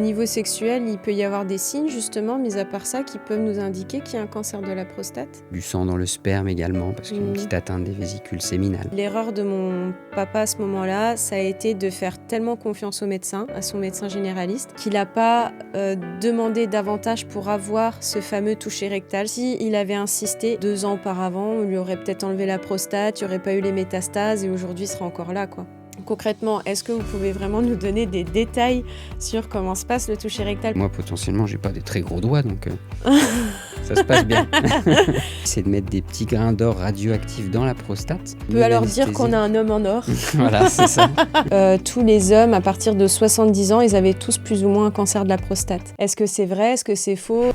Au niveau sexuel, il peut y avoir des signes justement, mis à part ça, qui peuvent nous indiquer qu'il y a un cancer de la prostate. Du sang dans le sperme également, parce qu'il y a une Mhm. petite atteinte des vésicules séminales. L'erreur de mon papa à ce moment-là, ça a été de faire tellement confiance au médecin, à son médecin généraliste, qu'il n'a pas demandé davantage pour avoir ce fameux toucher rectal. S'il avait insisté 2 ans auparavant, on lui aurait peut-être enlevé la prostate, il n'y aurait pas eu les métastases et aujourd'hui il serait encore là, quoi. Concrètement, est-ce que vous pouvez vraiment nous donner des détails sur comment se passe le toucher rectal ? Moi, potentiellement, j'ai pas des très gros doigts, donc ça se passe bien. C'est de mettre des petits grains d'or radioactifs dans la prostate. On peut alors dire qu'on a un homme en or. Voilà, c'est ça. Tous les hommes, à partir de 70 ans, ils avaient tous plus ou moins un cancer de la prostate. Est-ce que c'est vrai ? Est-ce que c'est faux ?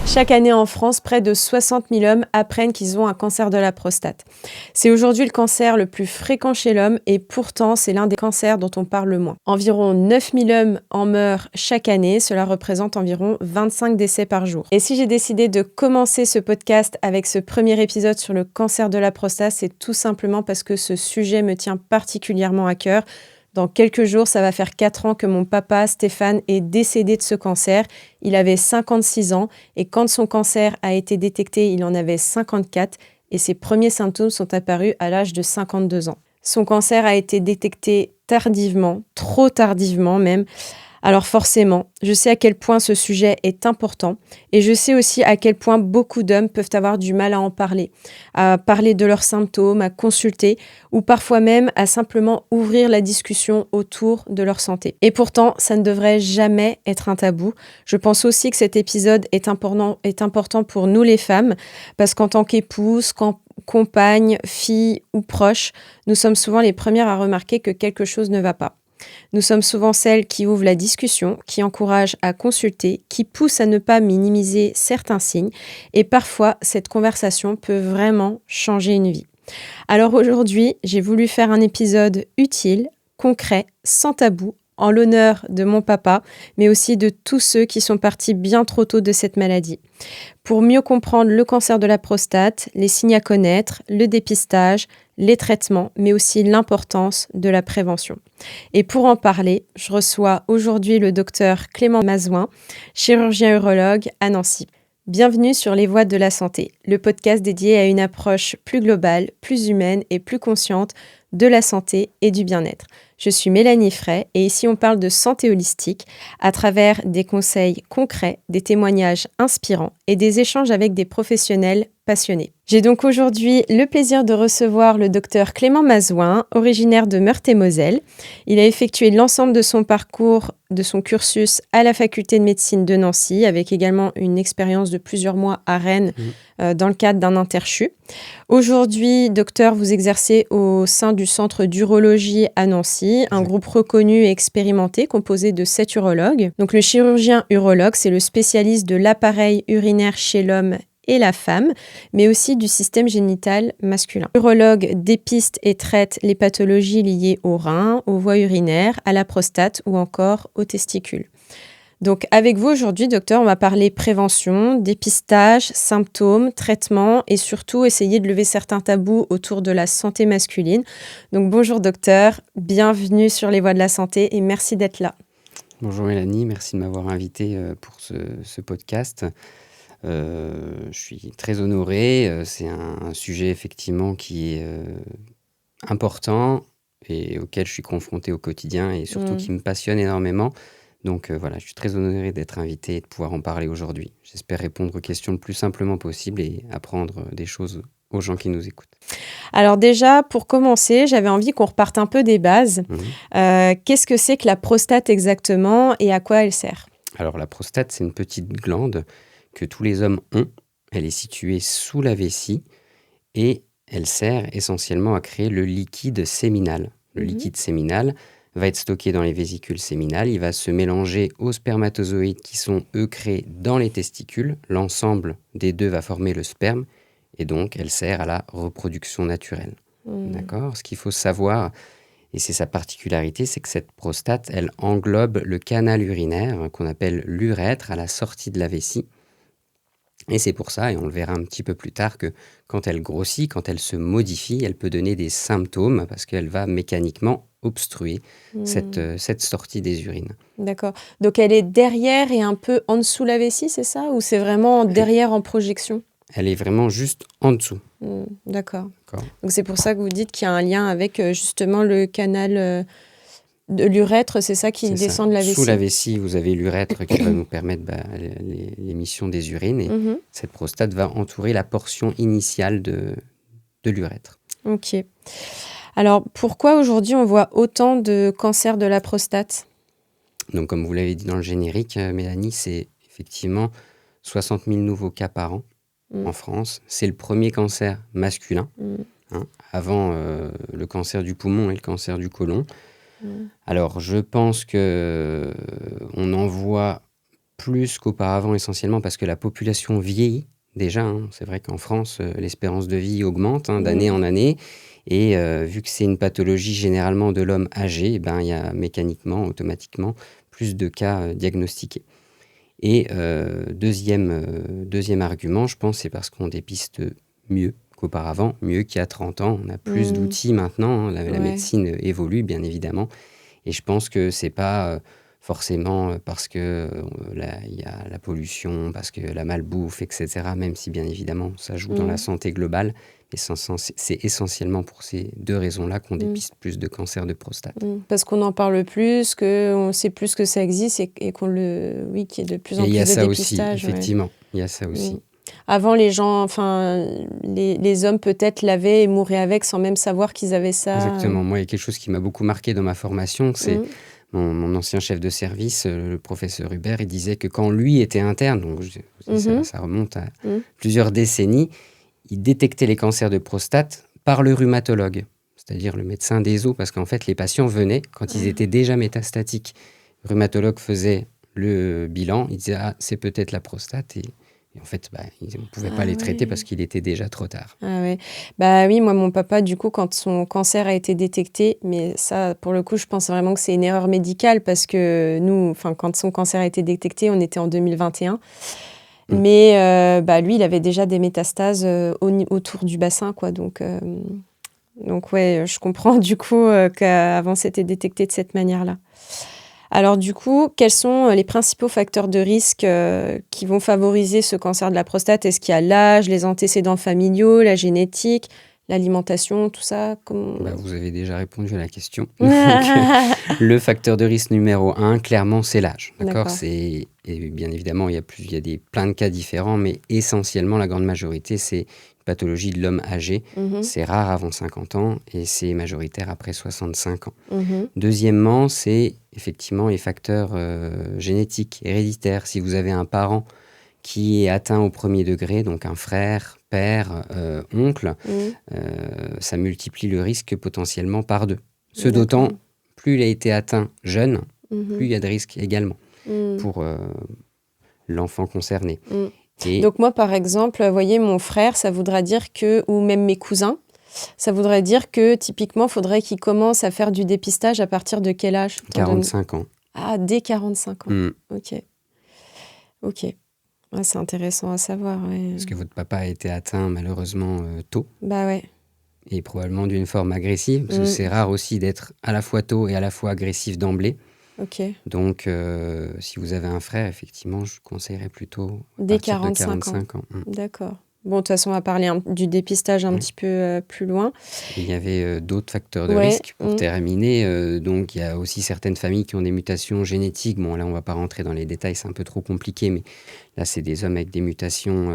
Chaque année en France, près de 60 000 hommes apprennent qu'ils ont un cancer de la prostate. C'est aujourd'hui le cancer le plus fréquent chez l'homme et pourtant c'est l'un des cancers dont on parle le moins. Environ 9 000 hommes en meurent chaque année, cela représente environ 25 décès par jour. Et si j'ai décidé de commencer ce podcast avec ce premier épisode sur le cancer de la prostate, c'est tout simplement parce que ce sujet me tient particulièrement à cœur. Dans quelques jours, ça va faire 4 ans que mon papa, Stéphane, est décédé de ce cancer. Il avait 56 ans et quand son cancer a été détecté, il en avait 54 et ses premiers symptômes sont apparus à l'âge de 52 ans. Son cancer a été détecté tardivement, trop tardivement même. Alors forcément, je sais à quel point ce sujet est important et je sais aussi à quel point beaucoup d'hommes peuvent avoir du mal à parler de leurs symptômes, à consulter ou parfois même à simplement ouvrir la discussion autour de leur santé. Et pourtant, ça ne devrait jamais être un tabou. Je pense aussi que cet épisode est important pour nous les femmes parce qu'en tant qu'épouse, compagne, fille ou proche, nous sommes souvent les premières à remarquer que quelque chose ne va pas. Nous sommes souvent celles qui ouvrent la discussion, qui encouragent à consulter, qui poussent à ne pas minimiser certains signes et parfois cette conversation peut vraiment changer une vie. Alors aujourd'hui, j'ai voulu faire un épisode utile, concret, sans tabou, en l'honneur de mon papa, mais aussi de tous ceux qui sont partis bien trop tôt de cette maladie. Pour mieux comprendre le cancer de la prostate, les signes à connaître, le dépistage, les traitements, mais aussi l'importance de la prévention. Et pour en parler, je reçois aujourd'hui le docteur Clément Mazouin, chirurgien urologue à Nancy. Bienvenue sur Les Voix de la Santé, le podcast dédié à une approche plus globale, plus humaine et plus consciente de la santé et du bien-être. Je suis Mélanie Fray et ici on parle de santé holistique à travers des conseils concrets, des témoignages inspirants et des échanges avec des professionnels passionnés. J'ai donc aujourd'hui le plaisir de recevoir le docteur Clément Mazouin, originaire de Meurthe-et-Moselle. Il a effectué l'ensemble de son parcours, de son cursus à la faculté de médecine de Nancy, avec également une expérience de plusieurs mois à Rennes dans le cadre d'un interchu. Aujourd'hui, docteur, vous exercez au sein du centre d'urologie à Nancy, un groupe reconnu et expérimenté composé de 7 urologues. Donc le chirurgien urologue, c'est le spécialiste de l'appareil urinaire chez l'homme et la femme, mais aussi du système génital masculin. L'urologue dépiste et traite les pathologies liées aux reins, aux voies urinaires, à la prostate ou encore aux testicules. Donc avec vous aujourd'hui, docteur, on va parler prévention, dépistage, symptômes, traitement et surtout essayer de lever certains tabous autour de la santé masculine. Donc bonjour docteur, bienvenue sur Les Voix de la Santé et merci d'être là. Bonjour Mélanie, merci de m'avoir invité pour ce podcast. Je suis très honoré, c'est un sujet effectivement qui est important et auquel je suis confronté au quotidien et surtout qui me passionne énormément. Donc voilà, je suis très honoré d'être invité et de pouvoir en parler aujourd'hui. J'espère répondre aux questions le plus simplement possible et apprendre des choses aux gens qui nous écoutent. Alors déjà, pour commencer, j'avais envie qu'on reparte un peu des bases. Qu'est-ce que c'est que la prostate exactement et à quoi elle sert ? Alors la prostate, c'est une petite glande que tous les hommes ont. Elle est située sous la vessie et elle sert essentiellement à créer le liquide séminal. Le liquide séminal va être stocké dans les vésicules séminales, il va se mélanger aux spermatozoïdes qui sont, eux, créés dans les testicules. L'ensemble des deux va former le sperme et donc elle sert à la reproduction naturelle. D'accord ? Ce qu'il faut savoir, et c'est sa particularité, c'est que cette prostate, elle englobe le canal urinaire qu'on appelle l'urètre à la sortie de la vessie. Et c'est pour ça, et on le verra un petit peu plus tard, que quand elle grossit, quand elle se modifie, elle peut donner des symptômes parce qu'elle va mécaniquement obstruer Hmm. cette sortie des urines. D'accord. Donc elle est derrière et un peu en dessous la vessie, c'est ça? Ou c'est vraiment Elle, derrière en projection? elle est vraiment juste en dessous. D'accord. D'accord. Donc c'est pour ça que vous dites qu'il y a un lien avec justement le canal de l'urètre, c'est ça qui C'est ça. descend de la Sous la vessie. vessie, vous avez l'urètre qui va nous permettre l'émission des urines et Mhm. cette prostate va entourer la portion initiale de l'urètre. Ok. Alors pourquoi aujourd'hui on voit autant de cancers de la prostate? Donc, comme vous l'avez dit dans le générique, Mélanie, c'est effectivement 60 000 nouveaux cas par an Mm. en France. C'est le premier cancer masculin, Mm. hein, avant le cancer du poumon et le cancer du côlon. Mm. Alors, je pense que on en voit plus qu'auparavant, essentiellement parce que la population vieillit déjà, hein. C'est vrai qu'en France, l'espérance de vie augmente d'année en année. Et vu que c'est une pathologie généralement de l'homme âgé, eh ben, il y a mécaniquement, automatiquement, plus de cas diagnostiqués. Et deuxième argument, je pense, c'est parce qu'on dépiste mieux qu'auparavant, mieux qu'il y a 30 ans. On a plus Mm. d'outils maintenant, la Ouais. médecine évolue, bien évidemment. Et je pense que c'est pas forcément parce que il y a la pollution, parce que la malbouffe, etc., même si bien évidemment ça joue dans la Mm. santé globale. Mais c'est essentiellement pour ces deux raisons-là qu'on Mm. dépiste plus de cancer de prostate. Parce qu'on en parle plus, qu'on sait plus que ça existe et qu'il y ait de plus en Et il y plus a de ça aussi, dépistage. Ouais. effectivement. Il y a ça aussi. Avant, les gens, enfin, les hommes peut-être l'avaient et mouraient avec sans même savoir qu'ils avaient ça. Exactement. Moi, il y a quelque chose qui m'a beaucoup marqué dans ma formation, c'est mon ancien chef de service, le professeur Hubert, il disait que quand lui était interne, donc ça remonte à plusieurs décennies, il détectait les cancers de prostate par le rhumatologue, c'est-à-dire le médecin des os, parce qu'en fait, les patients venaient quand ils étaient déjà métastatiques. Le rhumatologue faisait le bilan, il disait « Ah, c'est peut-être la prostate » et en fait, ils ne pouvaient pas les traiter parce qu'il était déjà trop tard. Ah ouais. Bah oui, moi, mon papa, du coup, quand son cancer a été détecté, mais ça, pour le coup, je pense vraiment que c'est une erreur médicale parce que nous, quand son cancer a été détecté, on était en 2021. Mais lui, il avait déjà des métastases autour du bassin, quoi. Donc ouais, je comprends du coup qu'avant, c'était détecté de cette manière-là. Alors du coup, quels sont les principaux facteurs de risque qui vont favoriser ce cancer de la prostate? Est-ce qu'il y a l'âge, les antécédents familiaux, la génétique, l'alimentation, tout ça? Vous avez déjà répondu à la question. Donc, le facteur de risque numéro 1, clairement, c'est l'âge. D'accord. Et bien évidemment, il y a plein de cas différents, mais essentiellement, la grande majorité, c'est une pathologie de l'homme âgé. C'est rare avant 50 ans et c'est majoritaire après 65 ans. Deuxièmement, c'est effectivement les facteurs génétiques, héréditaires. Si vous avez un parent qui est atteint au premier degré, donc un frère, père, oncle, ça multiplie le risque potentiellement par 2. Ce d'autant, plus il a été atteint jeune, plus il y a de risque également pour l'enfant concerné. Et donc moi, par exemple, vous voyez, mon frère, ça voudra dire que, ou même mes cousins, ça voudrait dire que typiquement, il faudrait qu'ils commencent à faire du dépistage à partir de quel âge? 45 ans. Ah, dès 45 ans. Ok. Ouais, c'est intéressant à savoir. Ouais. Parce que votre papa a été atteint malheureusement tôt. Bah ouais. Et probablement d'une forme agressive, parce que c'est rare aussi d'être à la fois tôt et à la fois agressif d'emblée. Ok. Donc, si vous avez un frère, effectivement, je conseillerais plutôt dès partir de 45 ans. D'accord. Bon, de toute façon, on va parler du dépistage un petit peu plus loin. Il y avait d'autres facteurs de risque pour terminer. Donc, il y a aussi certaines familles qui ont des mutations génétiques. Bon, là, on ne va pas rentrer dans les détails, c'est un peu trop compliqué, mais là, c'est des hommes avec des mutations,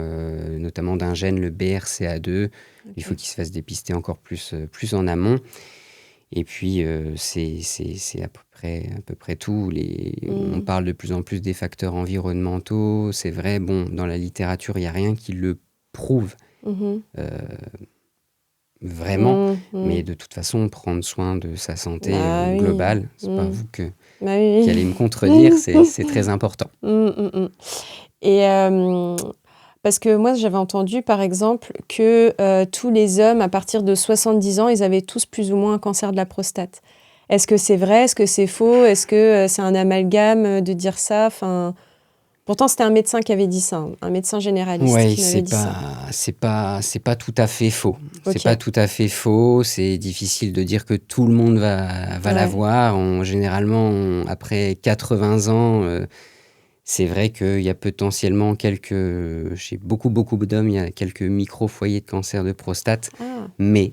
notamment d'un gène, le BRCA2. Il faut qu'ils se fassent dépister encore plus en amont. Et puis, c'est à peu près tout. On parle de plus en plus des facteurs environnementaux. C'est vrai, dans la littérature, il n'y a rien qui le prouve vraiment. Mais de toute façon, prendre soin de sa santé globale, c'est pas vous qui allez me contredire, c'est très important. Et parce que moi, j'avais entendu, par exemple, que tous les hommes, à partir de 70 ans, ils avaient tous plus ou moins un cancer de la prostate. Est-ce que c'est vrai? Est-ce que c'est faux? Est-ce que c'est un amalgame de dire ça? Pourtant, c'était un médecin qui avait dit ça, hein, un médecin généraliste Oui, qui m'avait dit ça. c'est pas tout à fait faux. C'est Ok. pas tout à fait faux. C'est difficile de dire que tout le monde va Ouais. l'avoir. Généralement, après 80 ans, c'est vrai qu'il y a potentiellement chez beaucoup d'hommes, il y a quelques micro-foyers de cancer de prostate. Ah, Mais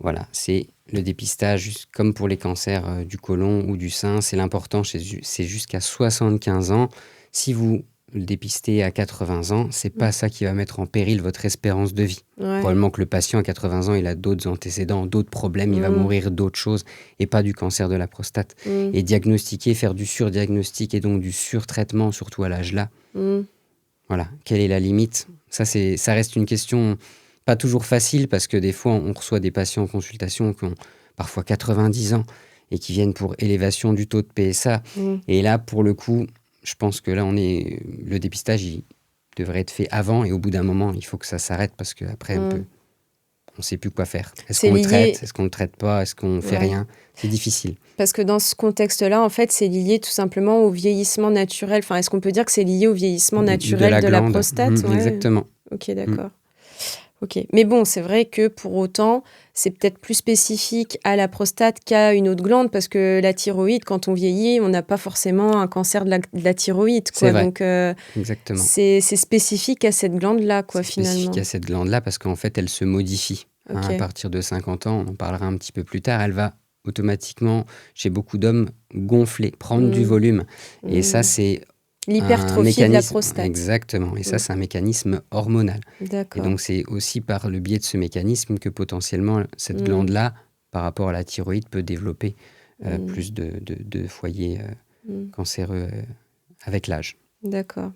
voilà, c'est le dépistage, comme pour les cancers du côlon ou du sein, c'est l'important, c'est jusqu'à 75 ans. Si vous le dépistez à 80 ans, c'est pas ça qui va mettre en péril votre espérance de vie. ouais. Probablement que le patient à 80 ans, il a d'autres antécédents, d'autres problèmes, il va mourir d'autres choses et pas du cancer de la prostate. Mm. Et diagnostiquer, faire du surdiagnostic et donc du surtraitement, surtout à l'âge-là, Mm. voilà, quelle est la limite? Ça reste une question pas toujours facile parce que des fois, on reçoit des patients en consultation qui ont parfois 90 ans et qui viennent pour élévation du taux de PSA. Mm. Et là, pour le coup, je pense que là, le dépistage, il devrait être fait avant et au bout d'un moment, il faut que ça s'arrête parce qu'après, on sait plus quoi faire. Est-ce C'est qu'on le lié- traite? Est-ce qu'on le traite pas? Est-ce qu'on fait Ouais. rien? C'est difficile. Parce que dans ce contexte-là, en fait, c'est lié tout simplement au vieillissement naturel. Enfin, est-ce qu'on peut dire que c'est lié au vieillissement naturel de la glande. prostate? Ouais. Exactement. Ok, d'accord. Ok. Mais bon, c'est vrai que pour autant, c'est peut-être plus spécifique à la prostate qu'à une autre glande, parce que la thyroïde, quand on vieillit, on n'a pas forcément un cancer de la thyroïde, quoi. C'est vrai. Donc, Exactement. c'est spécifique à cette glande-là, quoi, C'est finalement. spécifique à cette glande-là parce qu'en fait, elle se modifie. Ok. À partir de 50 ans, on en parlera un petit peu plus tard, elle va automatiquement, chez beaucoup d'hommes, gonfler, prendre du volume. Et ça, c'est un L'hypertrophie de la mécanisme. prostate. Exactement. Et ça, c'est un mécanisme hormonal. Et D'accord. donc, c'est aussi par le biais de ce mécanisme que potentiellement, cette glande-là, par rapport à la thyroïde, peut développer plus de foyers cancéreux avec l'âge. D'accord.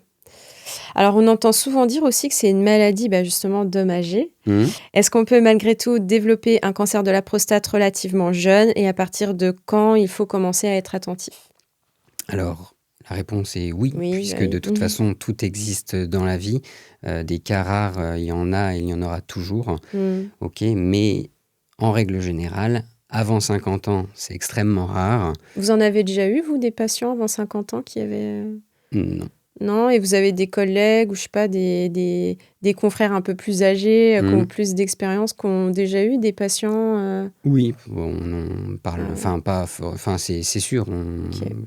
Alors, on entend souvent dire aussi que c'est une maladie justement d'homme âgé. Est-ce qu'on peut malgré tout développer un cancer de la prostate relativement jeune et à partir de quand il faut commencer à être attentif? Alors, la réponse est oui, Oui, puisque oui. de toute façon, tout existe dans la vie. Des cas rares, il y en a et il y en aura toujours. Ok, mais en règle générale, avant 50 ans, c'est extrêmement rare. Vous en avez déjà eu, vous, des patients avant 50 ans qui avaient... Non. Non, et vous avez des collègues ou je sais pas, des confrères un peu plus âgés, qui ont plus d'expérience, qui ont déjà eu des patients Oui, bon, on parle, c'est sûr,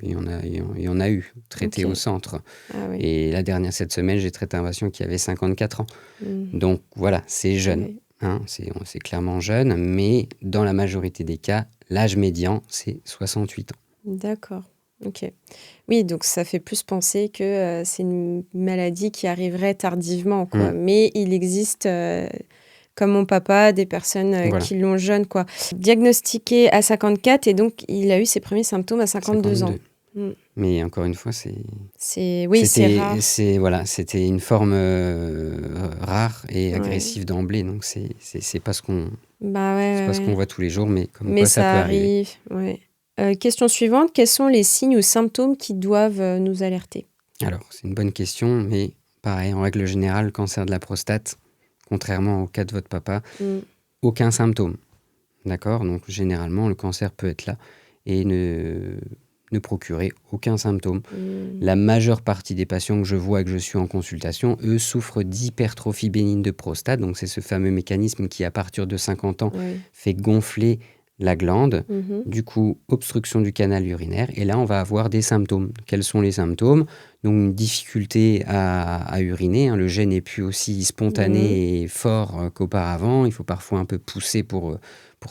il y en a eu traités Ok. au centre. Ah oui. Et la dernière, cette semaine, j'ai traité un patient qui avait 54 ans. Donc voilà, c'est jeune. Oui. Hein, c'est clairement jeune, mais dans la majorité des cas, l'âge médian, c'est 68 ans. D'accord. Ok. Oui, donc ça fait plus penser que c'est une maladie qui arriverait tardivement, quoi. Mais il existe, comme mon papa, des personnes Voilà. qui l'ont jeune, quoi. Diagnostiqué à 54 et donc il a eu ses premiers symptômes à 52 ans. Mais encore une fois, c'est rare. C'était une forme rare et agressive d'emblée, donc c'est pas ce qu'on voit tous les jours, mais comme Mais quoi ça peut arriver. arrive, ouais. Question suivante, quels sont les signes ou symptômes qui doivent nous alerter? Alors, c'est une bonne question, mais pareil, en règle générale, le cancer de la prostate, contrairement au cas de votre papa, aucun symptôme. D'accord? Donc, généralement, le cancer peut être là et ne procurer aucun symptôme. La majeure partie des patients que je vois et que je suis en consultation, eux, souffrent d'hypertrophie bénigne de prostate. Donc, c'est ce fameux mécanisme qui, à partir de 50 ans, fait gonfler la glande, du coup, obstruction du canal urinaire. Et là, on va avoir des symptômes. Quels sont les symptômes? Donc, une difficulté à uriner. Le jet n'est plus aussi spontané et fort qu'auparavant. Il faut parfois un peu pousser pour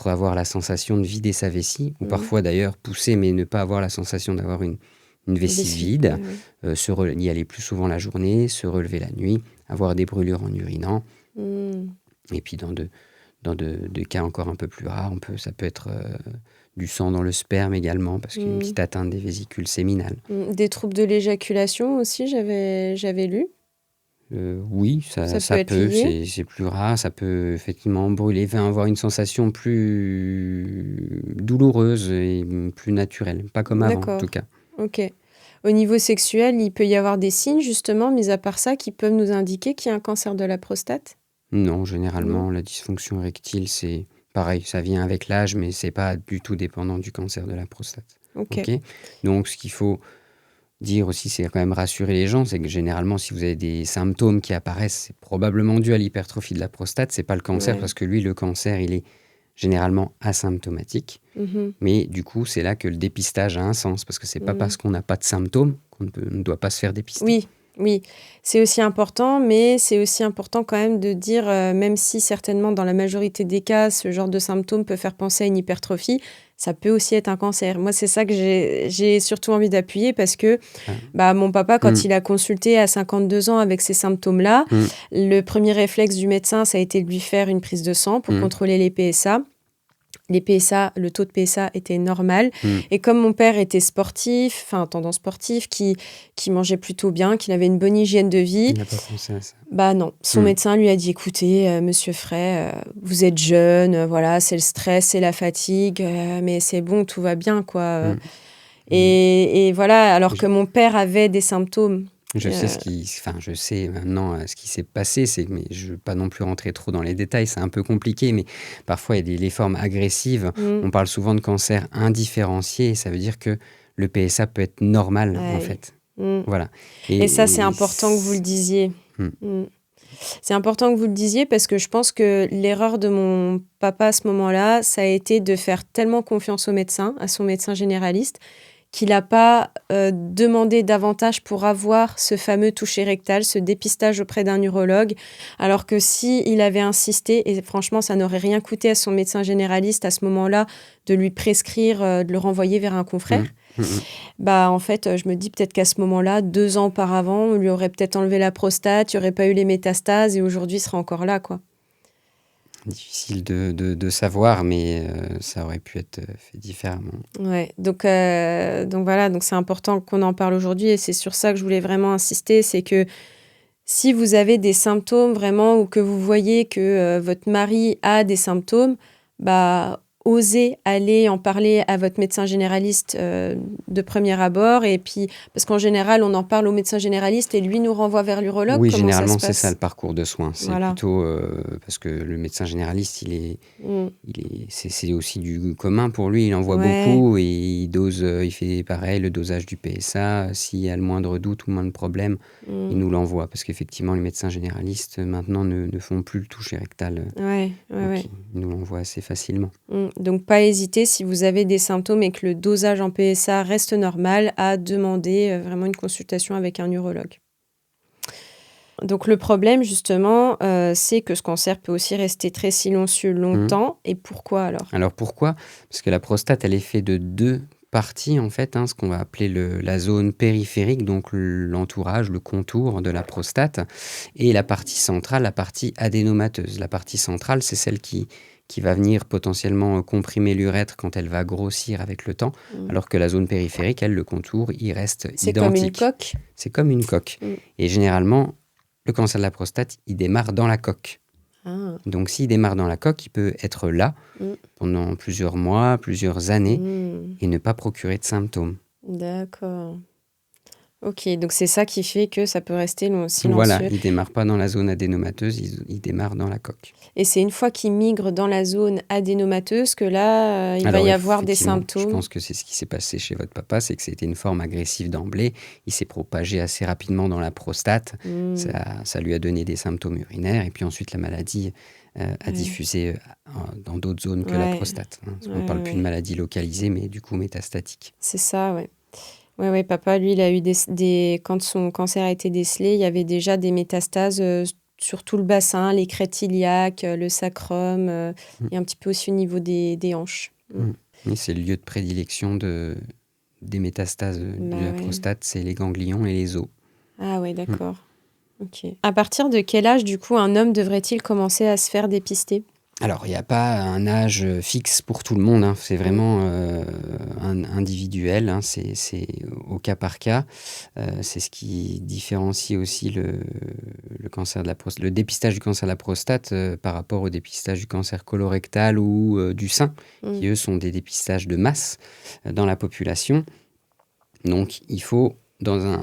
avoir la sensation de vider sa vessie. Ou parfois, d'ailleurs, pousser, mais ne pas avoir la sensation d'avoir une vessie vide. Y aller plus souvent la journée, se relever la nuit, avoir des brûlures en urinant. Et puis, dans de cas encore un peu plus rares, ça peut être du sang dans le sperme également, parce qu'il y a une petite atteinte des vésicules séminales. Des troubles de l'éjaculation aussi, j'avais lu. Oui, ça peut, c'est plus rare, ça peut effectivement brûler, avoir une sensation plus douloureuse et plus naturelle, pas comme avant en tout cas. Ok. Au niveau sexuel, il peut y avoir des signes justement, mis à part ça, qui peuvent nous indiquer qu'il y a un cancer de la prostate? Non, généralement, la dysfonction érectile, c'est pareil, ça vient avec l'âge, mais c'est pas du tout dépendant du cancer de la prostate. Ok. Donc, ce qu'il faut dire aussi, c'est quand même rassurer les gens, c'est que généralement, si vous avez des symptômes qui apparaissent, c'est probablement dû à l'hypertrophie de la prostate, c'est pas le cancer, Ouais. parce que lui, le cancer, il est généralement asymptomatique. Mhm. Mais du coup, c'est là que le dépistage a un sens, parce que c'est pas parce qu'on n'a pas de symptômes qu'on ne doit pas se faire dépister. Oui, oui, c'est aussi important, mais c'est aussi important quand même de dire, même si certainement dans la majorité des cas, ce genre de symptômes peut faire penser à une hypertrophie, ça peut aussi être un cancer. Moi, c'est ça que j'ai surtout envie d'appuyer parce que mon papa, quand il a consulté à 52 ans avec ces symptômes-là, le premier réflexe du médecin, ça a été de lui faire une prise de sang pour contrôler les PSA. Les PSA, le taux de PSA était normal. Et comme mon père était sportif, enfin tendance sportive, qui mangeait plutôt bien, qu'il avait une bonne hygiène de vie, Il n'a pas pensé à ça. bah non, son médecin lui a dit, écoutez, monsieur Frey, vous êtes jeune, voilà, c'est le stress, c'est la fatigue, mais c'est bon, tout va bien, quoi. Et voilà, alors que mon père avait des symptômes. Je sais maintenant ce qui s'est passé, mais je ne veux pas non plus rentrer trop dans les détails, c'est un peu compliqué, mais parfois il y a les formes agressives. On parle souvent de cancer indifférencié, ça veut dire que le PSA peut être normal en fait. Voilà. Et ça, c'est important que vous le disiez. C'est important que vous le disiez parce que je pense que l'erreur de mon papa à ce moment-là, ça a été de faire tellement confiance au médecin, à son médecin généraliste, qu'il n'a pas demandé davantage pour avoir ce fameux toucher rectal, ce dépistage auprès d'un urologue, alors que s'il avait insisté, et franchement, ça n'aurait rien coûté à son médecin généraliste à ce moment-là de lui prescrire, de le renvoyer vers un confrère. En fait, je me dis peut-être qu'à ce moment-là, 2 ans auparavant, on lui aurait peut-être enlevé la prostate, il n'y aurait pas eu les métastases et aujourd'hui, il serait encore là, quoi. Difficile de savoir, mais ça aurait pu être fait différemment. Ouais, donc voilà, donc c'est important qu'on en parle aujourd'hui et c'est sur ça que je voulais vraiment insister, c'est que si vous avez des symptômes vraiment ou que vous voyez que votre mari a des symptômes, osez aller en parler à votre médecin généraliste de premier abord. Et puis, parce qu'en général, on en parle au médecin généraliste et lui nous renvoie vers l'urologue. Oui, Comment généralement, ça se c'est passe ? ça le parcours de soins. C'est plutôt parce que le médecin généraliste, c'est aussi du commun pour lui. Il en voit beaucoup et il dose, il fait pareil, le dosage du PSA. S'il y a le moindre doute ou moindre problème, il nous l'envoie. Parce qu'effectivement, les médecins généralistes, maintenant, ne font plus le toucher rectal. Ils nous l'envoient assez facilement. Donc, pas hésiter, si vous avez des symptômes et que le dosage en PSA reste normal, à demander vraiment une consultation avec un urologue. Donc, le problème, justement, c'est que ce cancer peut aussi rester très silencieux longtemps. Et pourquoi, alors ? Alors, pourquoi ? Parce que la prostate, elle est faite de 2 parties, en fait, ce qu'on va appeler la zone périphérique, donc l'entourage, le contour de la prostate, et la partie centrale, la partie adénomateuse. La partie centrale, c'est celle qui va venir potentiellement comprimer l'urètre quand elle va grossir avec le temps, alors que la zone périphérique, elle, le contour, il reste identique. C'est comme une coque ? C'est comme une coque. Et généralement, le cancer de la prostate, il démarre dans la coque. Donc, s'il démarre dans la coque, il peut être là pendant plusieurs mois, plusieurs années et ne pas procurer de symptômes. D'accord. Ok, donc c'est ça qui fait que ça peut rester silencieux. Voilà, il ne démarre pas dans la zone adénomateuse, il démarre dans la coque. Et c'est une fois qu'il migre dans la zone adénomateuse que là, il va y avoir des symptômes. Je pense que c'est ce qui s'est passé chez votre papa, c'est que c'était une forme agressive d'emblée. Il s'est propagé assez rapidement dans la prostate. Ça lui a donné des symptômes urinaires. Et puis ensuite, la maladie a diffusé dans d'autres zones que la prostate. On ne parle plus de maladie localisée, mais du coup métastatique. C'est ça, ouais. Oui, papa, lui, il a eu quand son cancer a été décelé, il y avait déjà des métastases sur tout le bassin, les crêtes iliaques, le sacrum, et un petit peu aussi au niveau des hanches. Et c'est le lieu de prédilection des métastases de la prostate, c'est les ganglions et les os. Ah oui, d'accord. Ok. À partir de quel âge, du coup, un homme devrait-il commencer à se faire dépister ? Alors, il n'y a pas un âge fixe pour tout le monde, c'est vraiment individuel, c'est au cas par cas. C'est ce qui différencie aussi le cancer de la prostate, le dépistage du cancer de la prostate par rapport au dépistage du cancer colorectal ou du sein, qui eux sont des dépistages de masse dans la population. Donc, il faut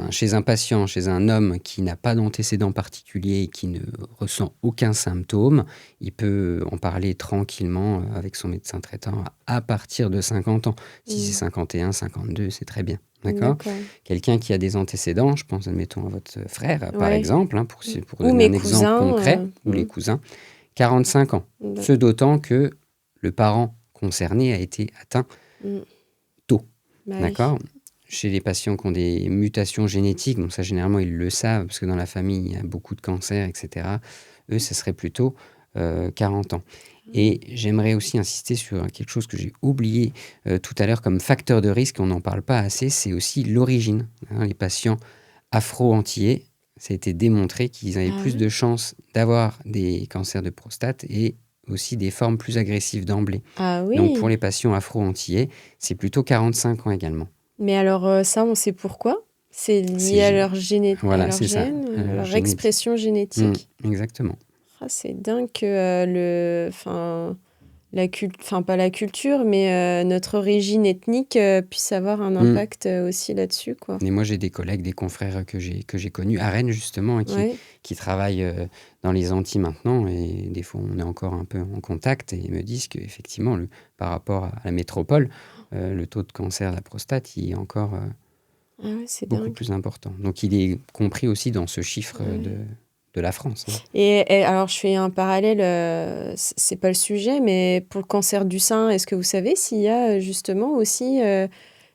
chez un patient, chez un homme qui n'a pas d'antécédent particulier et qui ne ressent aucun symptôme, il peut en parler tranquillement avec son médecin traitant à partir de 50 ans. Si c'est 51, 52, c'est très bien. D'accord ? D'accord. Quelqu'un qui a des antécédents, je pense, admettons, à votre frère, par Ouais. exemple, pour Ou donner mes un exemple cousins, concret, ou les cousins, 45 ans. D'ac- Ce d'autant que le parent concerné a été atteint Mm. tôt. Bah oui. D'accord ? Chez les patients qui ont des mutations génétiques, donc ça généralement ils le savent, parce que dans la famille il y a beaucoup de cancers, etc. Eux, ce serait plutôt 40 ans. Et j'aimerais aussi insister sur quelque chose que j'ai oublié tout à l'heure comme facteur de risque, on n'en parle pas assez, c'est aussi l'origine. Les patients afro-antillais, ça a été démontré qu'ils avaient plus de chances d'avoir des cancers de prostate et aussi des formes plus agressives d'emblée. Ah oui. Donc pour les patients afro-antillais, c'est plutôt 45 ans également. Mais alors ça, on sait pourquoi ? C'est lié C'est à gé- leur Voilà, à leur c'est ça, gène, à leur leur génétique. expression génétique. Exactement. Ah, c'est dingue que pas la culture, mais notre origine ethnique puisse avoir un impact aussi là-dessus, quoi. Et moi, j'ai des collègues, des confrères que j'ai connus à Rennes, justement, et Ouais. qui travaillent dans les Antilles maintenant. Et des fois, on est encore un peu en contact et ils me disent qu'effectivement, par rapport à la métropole, le taux de cancer de la prostate il est encore Ah ouais, c'est beaucoup dingue. plus important. Donc, il est compris aussi dans ce chiffre de la France. Hein. Et alors, je fais un parallèle, c'est pas le sujet, mais pour le cancer du sein, est-ce que vous savez s'il y a justement aussi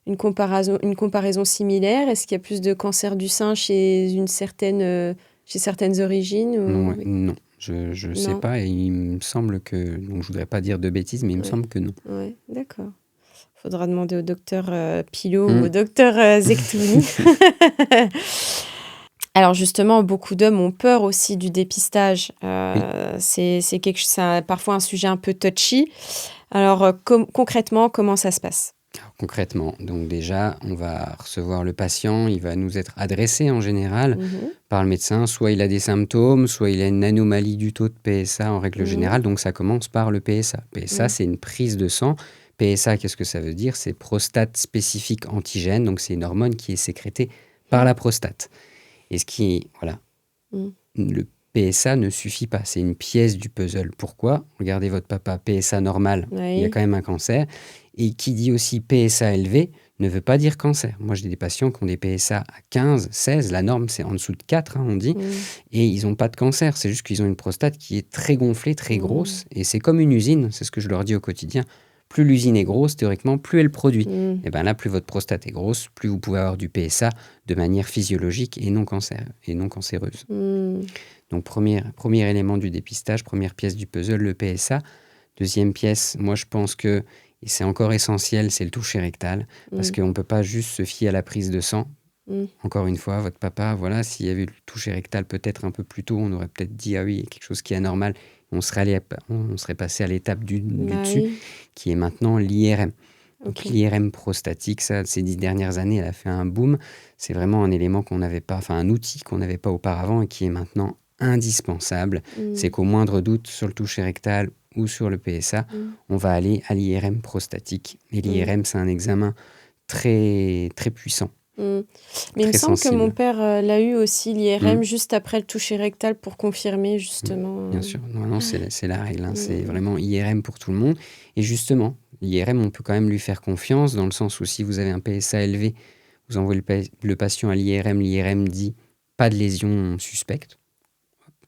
une comparaison similaire? Est-ce qu'il y a plus de cancer du sein chez certaines origines Non, ou... non, je sais Non. pas et il me semble que, donc je voudrais pas dire de bêtises, mais il me Ouais. semble que non. Ouais, d'accord. Faudra demander au docteur Pilot ou au docteur Zektouni. Alors justement, beaucoup d'hommes ont peur aussi du dépistage. C'est parfois un sujet un peu touchy. Alors concrètement, comment ça se passe? Alors, concrètement, donc déjà, on va recevoir le patient, il va nous être adressé en général par le médecin. Soit il a des symptômes, soit il a une anomalie du taux de PSA en règle générale. Donc ça commence par le PSA. PSA, c'est une prise de sang. PSA, qu'est-ce que ça veut dire? C'est prostate spécifique antigène. Donc c'est une hormone qui est sécrétée par la prostate. Et le PSA ne suffit pas, c'est une pièce du puzzle. Pourquoi? Regardez votre papa, PSA normal, il y a quand même un cancer. Et qui dit aussi PSA élevé ne veut pas dire cancer. Moi, j'ai des patients qui ont des PSA à 15, 16, la norme c'est en dessous de 4, on dit, et ils n'ont pas de cancer. C'est juste qu'ils ont une prostate qui est très gonflée, très grosse, et c'est comme une usine, c'est ce que je leur dis au quotidien. Plus l'usine est grosse, théoriquement, plus elle produit. Et bien là, plus votre prostate est grosse, plus vous pouvez avoir du PSA de manière physiologique et non cancéreuse. Donc, premier élément du dépistage, première pièce du puzzle, le PSA. Deuxième pièce, moi je pense que, et c'est encore essentiel, c'est le toucher rectal, parce qu'on ne peut pas juste se fier à la prise de sang. Encore une fois, votre papa, voilà, s'il y avait eu le toucher rectal peut-être un peu plus tôt, on aurait peut-être dit, ah oui, il y a quelque chose qui est anormal. On serait passé à l'étape du dessus, qui est maintenant l'IRM. Donc l'IRM prostatique, ça, ces 10 dernières années, elle a fait un boom. C'est vraiment un élément qu'on n'avait pas, enfin un outil qu'on n'avait pas auparavant et qui est maintenant indispensable. C'est qu'au moindre doute sur le toucher rectal ou sur le PSA, on va aller à l'IRM prostatique. Et l'IRM, c'est un examen très, très puissant. Mais il me semble que mon père l'a eu aussi, l'IRM, juste après le toucher rectal pour confirmer justement. Bien sûr, non, c'est la règle. Hein. C'est vraiment IRM pour tout le monde. Et justement, l'IRM, on peut quand même lui faire confiance dans le sens où si vous avez un PSA élevé, vous envoyez le patient à l'IRM dit pas de lésion suspecte.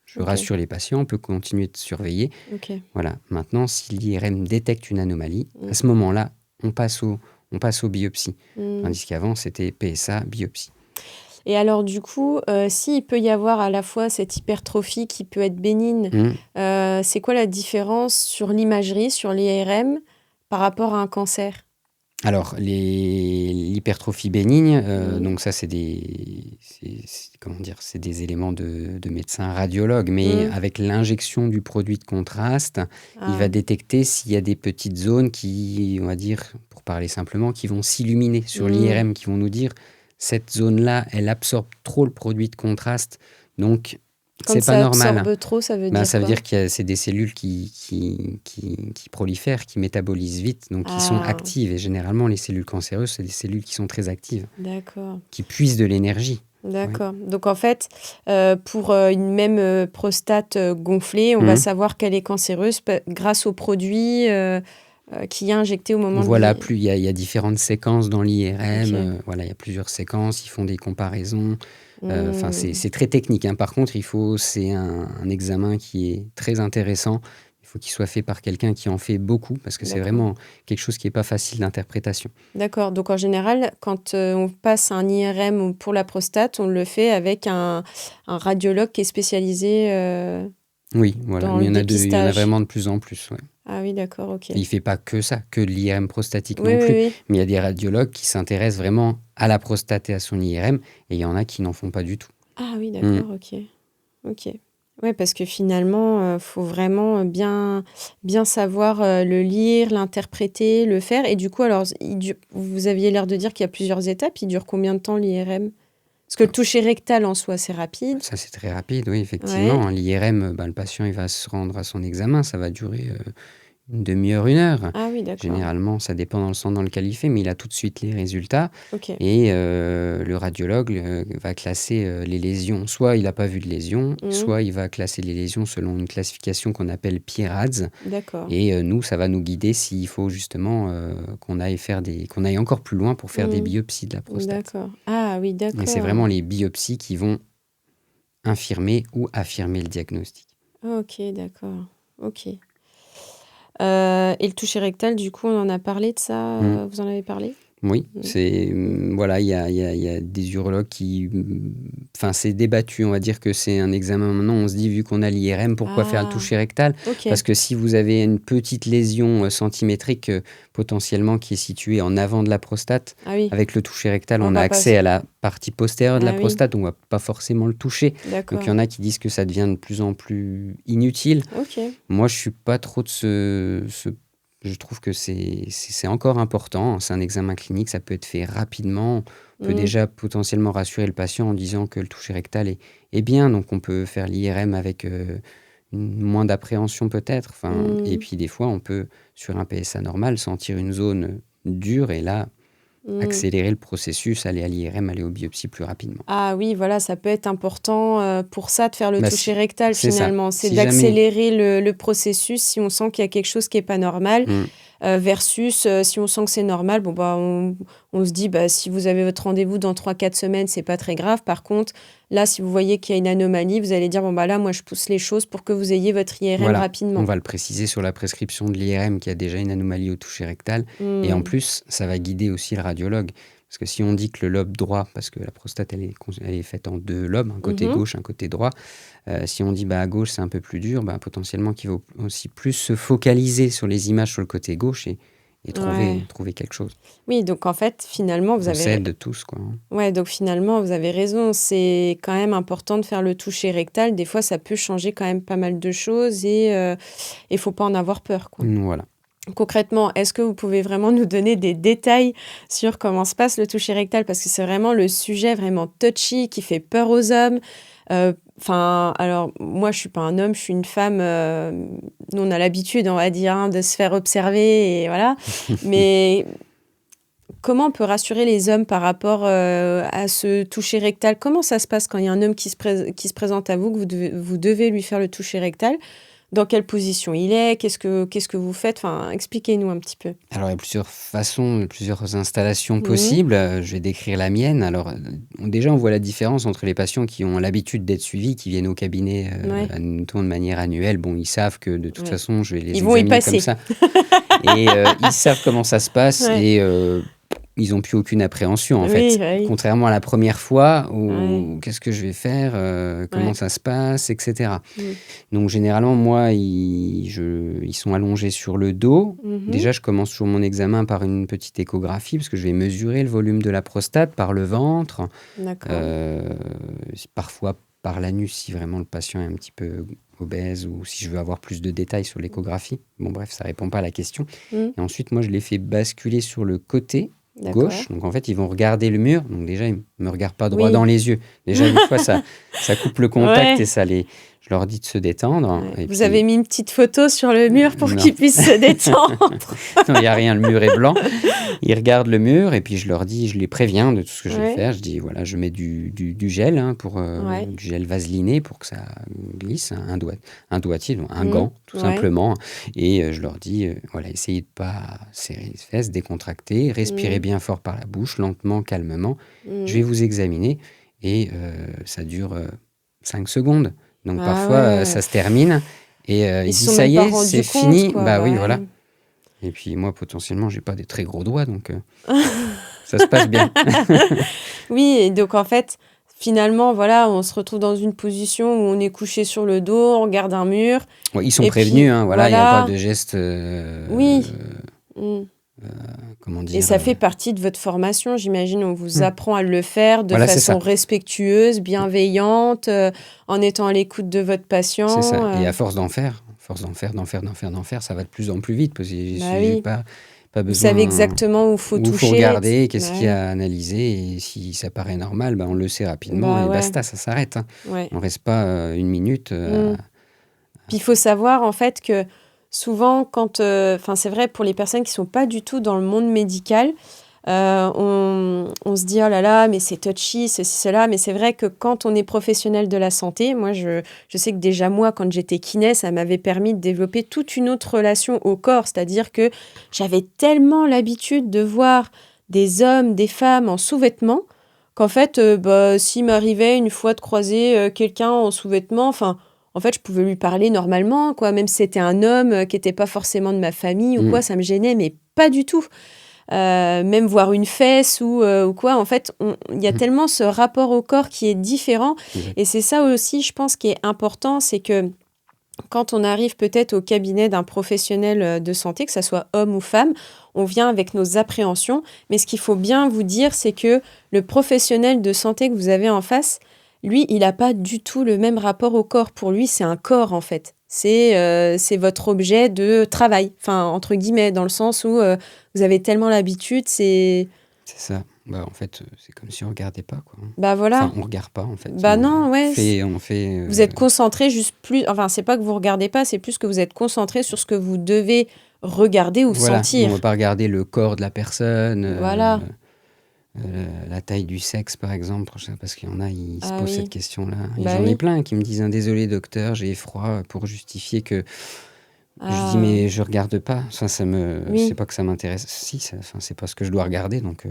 Je rassure les patients, on peut continuer de surveiller. Voilà. Maintenant, si l'IRM détecte une anomalie, à ce moment-là, on passe aux biopsies. Tandis qu'avant, c'était PSA, biopsie. Et alors, du coup, s'il peut y avoir à la fois cette hypertrophie qui peut être bénigne, c'est quoi la différence sur l'imagerie, sur l'IRM, par rapport à un cancer? Alors, l'hypertrophie bénigne, donc ça, c'est des éléments de médecin radiologue, mais avec l'injection du produit de contraste, il va détecter s'il y a des petites zones qui, on va dire, pour parler simplement, qui vont s'illuminer sur l'IRM, qui vont nous dire cette zone-là, elle absorbe trop le produit de contraste, donc Quand C'est pas ça normal. absorbe trop, ça veut dire Ça veut quoi? dire que c'est des cellules qui prolifèrent, qui métabolisent vite, donc qui sont Ah, actives. Et généralement, les cellules cancéreuses, c'est des cellules qui sont très actives, d'accord. qui puisent de l'énergie. Ouais. D'accord. Donc en fait, pour une même prostate gonflée, on va Mhm. savoir qu'elle est cancéreuse grâce aux produits qu'il y a injectés au moment de Voilà, il y a différentes séquences dans l'IRM. Ok. Voilà, il y a plusieurs séquences, ils font des comparaisons. Enfin, Hmm. c'est très technique, hein. Par contre, c'est un examen qui est très intéressant. Il faut qu'il soit fait par quelqu'un qui en fait beaucoup, parce que c'est D'accord. vraiment quelque chose qui n'est pas facile d'interprétation. D'accord. Donc en général, quand on passe un IRM pour la prostate, on le fait avec un radiologue qui est spécialisé Oui, voilà, dans mais le il y en a dépistage. vraiment de plus en plus. Ouais. Ah oui, d'accord, ok. Il ne fait pas que ça, que de l'IRM prostatique Oui, non oui, plus, oui. mais il y a des radiologues qui s'intéressent vraiment à la prostate et à son IRM, et il y en a qui n'en font pas du tout. Ah oui, Mm. d'accord, ok. Ok. Ouais, parce que finalement, faut vraiment bien savoir le lire, l'interpréter, le faire. Et du coup, alors, vous aviez l'air de dire qu'il y a plusieurs étapes. Il dure combien de temps l'IRM? Parce que le toucher rectal en soi, c'est rapide. Ça, c'est très rapide, oui, Ouais. effectivement. L'IRM, le patient, il va se rendre à son examen, ça va durer une demi-heure, 1 heure. Ah oui, d'accord. Généralement, ça dépend dans le centre dans lequel il fait, mais il a tout de suite les résultats. Ok. Et le radiologue va classer les lésions. Soit il n'a pas vu de lésions, Mhm. soit il va classer les lésions selon une classification qu'on appelle PIRADS. D'accord. Et nous, ça va nous guider s'il faut justement qu'on aille encore plus loin pour faire des Mhm. biopsies de la prostate. D'accord. Ah oui, Et c'est d'accord. vraiment les biopsies qui vont infirmer ou affirmer le diagnostic. Ok, d'accord. Ok. Et le toucher rectal, du coup, on en a parlé de ça. Mm. Vous en avez parlé? Oui, Mhm. voilà, il y a des urologues qui, enfin, c'est débattu. On va dire que c'est un examen. Maintenant, on se dit, vu qu'on a l'IRM, pourquoi faire le Ah, toucher rectal? ok. Parce que si vous avez une petite lésion centimétrique potentiellement qui est située en avant de la prostate, Ah oui, avec le toucher rectal, on on a va pas. accès à la partie postérieure de la Ah oui, prostate, on va pas forcément le toucher. Donc, il y d'accord. en a qui disent que ça devient de plus en plus inutile. Ok. Moi, je suis pas trop de je trouve que c'est encore important. C'est un examen clinique, ça peut être fait rapidement. On peut Mm, déjà potentiellement rassurer le patient en disant que le toucher rectal est bien. Donc, on peut faire l'IRM avec moins d'appréhension peut-être. Enfin, et mm, puis, des fois, on peut, sur un PSA normal, sentir une zone dure et là, mm. accélérer le processus, aller à l'IRM, aller aux biopsies plus rapidement. Ah oui, voilà, ça peut être important pour ça de faire le Bah, toucher rectal c'est ça. finalement. C'est Si jamais... d'accélérer le processus si on sent qu'il y a quelque chose qui n'est pas normal. Hmm. Versus si on sent que c'est normal, bon, bah, on se dit, bah, si vous avez votre rendez-vous dans 3 4 semaines, c'est pas très grave. Par contre, là, si vous voyez qu'il y a une anomalie, vous allez dire, bon, bah, là, moi, je pousse les choses pour que vous ayez votre IRM Voilà, on rapidement. va le préciser sur la prescription de l'IRM qu'il y a déjà une anomalie au toucher rectal. Et en Hmm. plus, ça va guider aussi le radiologue. Parce que si on dit que le lobe droit, parce que la prostate, elle est faite en 2 lobes, un côté Mhm. gauche, un côté droit, si on dit à gauche c'est un peu plus dur, potentiellement qu'il va aussi plus se focaliser sur les images sur le côté gauche et Ouais. trouver quelque chose. Oui, donc en fait, finalement, On s'aide tous, quoi. Hein. ouais, donc finalement, vous avez raison. C'est quand même important de faire le toucher rectal. Des fois, ça peut changer quand même pas mal de choses et il faut pas en avoir peur, quoi. Voilà. Concrètement, est-ce que vous pouvez vraiment nous donner des détails sur comment se passe le toucher rectal? Parce que c'est vraiment le sujet vraiment touchy qui fait peur aux hommes. Enfin, alors moi, je suis pas un homme, je suis une femme. Nous, on a l'habitude, on va dire, hein, de se faire observer et voilà. Mais comment on peut rassurer les hommes par rapport à ce toucher rectal? Comment ça se passe quand il y a un homme qui se présente à vous, que vous devez lui faire le toucher rectal? Dans quelle position il est? Qu'est-ce que vous faites? Enfin, expliquez-nous un petit peu. Alors, il y a plusieurs façons, plusieurs installations Mhm. possibles. Je vais décrire la mienne. Alors, déjà, on voit la différence entre les patients qui ont l'habitude d'être suivis, qui viennent au cabinet Ouais, de manière annuelle. Bon, ils savent que de toute ouais. façon, je vais les Ils vont y examiner comme passer. ça. Et ils savent comment ça se passe Ouais. et ils n'ont plus aucune appréhension, en Oui, fait. bah oui. Contrairement à la première fois Ouais, où qu'est-ce que je vais faire, comment ouais. ça se passe, etc. Mm. Donc généralement, moi, ils sont allongés sur le dos. Mhm. Déjà, je commence toujours mon examen par une petite échographie parce que je vais mesurer le volume de la prostate par le ventre, D'accord. euh, parfois par l'anus si vraiment le patient est un petit peu obèse ou si je veux avoir plus de détails sur l'échographie. Bon bref, ça répond pas à la question. Mm. Et ensuite, moi, je les fais basculer sur le côté D'accord. gauche. Donc en fait, ils vont regarder le mur. Donc déjà, ils ne me regardent pas droit Oui. dans les yeux. Déjà, une fois, ça coupe le contact Ouais. et je leur dis de se détendre. Ouais. Et Vous puis, avez mis une petite photo sur le mur pour non, qu'ils puissent se détendre. non, il n'y a rien, le mur est blanc. Ils regardent le mur et puis je leur dis, je les préviens de tout ce que je vais Ouais. faire. Je dis, voilà, je mets du gel, Ouais. du gel vaseliné pour que ça glisse, un doigtier, donc un Mhm. gant, tout Ouais. simplement. Et je leur dis, voilà, essayez de pas serrer les fesses, décontracter, respirez Mhm. bien fort par la bouche, lentement, calmement. Mhm. Je vais vous examiner et ça dure 5 secondes. Donc Ah parfois, ouais. ça se termine et Ils il se dit, sont ça même y pas est, c'est rendus compte, fini. quoi. Bah oui, Ouais. voilà. Et puis moi, potentiellement, j'ai pas des très gros doigts, donc ça se passe bien. Oui, et donc en fait, finalement, voilà, on se retrouve dans une position où on est couché sur le dos, on regarde un mur, Bon, ils sont et prévenus, puis hein, voilà, il n'y a pas voilà. de geste, Oui. Mm. comment Et dire, ça fait partie de votre formation, j'imagine. On vous hmm. apprend à le faire de Voilà, c'est façon ça. respectueuse, bienveillante, en étant à l'écoute de votre C'est patient. ça. Et à force d'en faire, ça va de plus en plus vite parce que Bah j'ai oui. pas Vous besoin savez exactement où faut où il faut toucher. regarder, qu'est-ce Bah qu'il y oui. a à analyser et si ça paraît normal, on le sait rapidement Bah et ouais. basta, ça s'arrête. Hein. Ouais. On reste pas une minute. Mm. Puis il faut savoir en fait que souvent quand, enfin c'est vrai pour les personnes qui sont pas du tout dans le monde médical, on se dit oh là là mais c'est touchy ceci cela, mais c'est vrai que quand on est professionnel de la santé, moi je sais que déjà moi quand j'étais kiné ça m'avait permis de développer toute une autre relation au corps, c'est-à-dire que j'avais tellement l'habitude de voir des hommes, des femmes en sous-vêtements qu'en fait s'il m'arrivait une fois de croiser quelqu'un en sous-vêtements, enfin en fait, je pouvais lui parler normalement, quoi. Même si c'était un homme qui n'était pas forcément de ma famille ou quoi, ça me gênait, mais pas du tout. Même voir une fesse ou quoi, en fait, il y a tellement ce rapport au corps qui est différent. Et c'est ça aussi, je pense, qui est important, c'est que quand on arrive peut-être au cabinet d'un professionnel de santé, que ce soit homme ou femme, on vient avec nos appréhensions. Mais ce qu'il faut bien vous dire, c'est que le professionnel de santé que vous avez en face, lui, il n'a pas du tout le même rapport au corps. Pour lui, c'est un corps, en fait. C'est votre objet de travail, enfin, entre guillemets, dans le sens où vous avez tellement l'habitude, c'est... C'est ça. Bah, en fait, c'est comme si on regardait pas, quoi. Bah voilà. Enfin, on regarde pas, en fait. Bah non, ouais. On fait Vous êtes concentré juste plus... Enfin, c'est pas que vous regardez pas, c'est plus que vous êtes concentré sur ce que vous devez regarder ou voilà. sentir. On va pas regarder le corps de la personne, Voilà. la taille du sexe, par exemple, parce qu'il y en a, ils se posent oui. cette question-là. Et Bah j'en ai oui. plein qui me disent, désolé docteur, j'ai froid, pour justifier que... Je dis, Ah. mais je regarde pas. Ça Oui. c'est pas que ça m'intéresse. Si, c'est pas ce que je dois regarder, donc...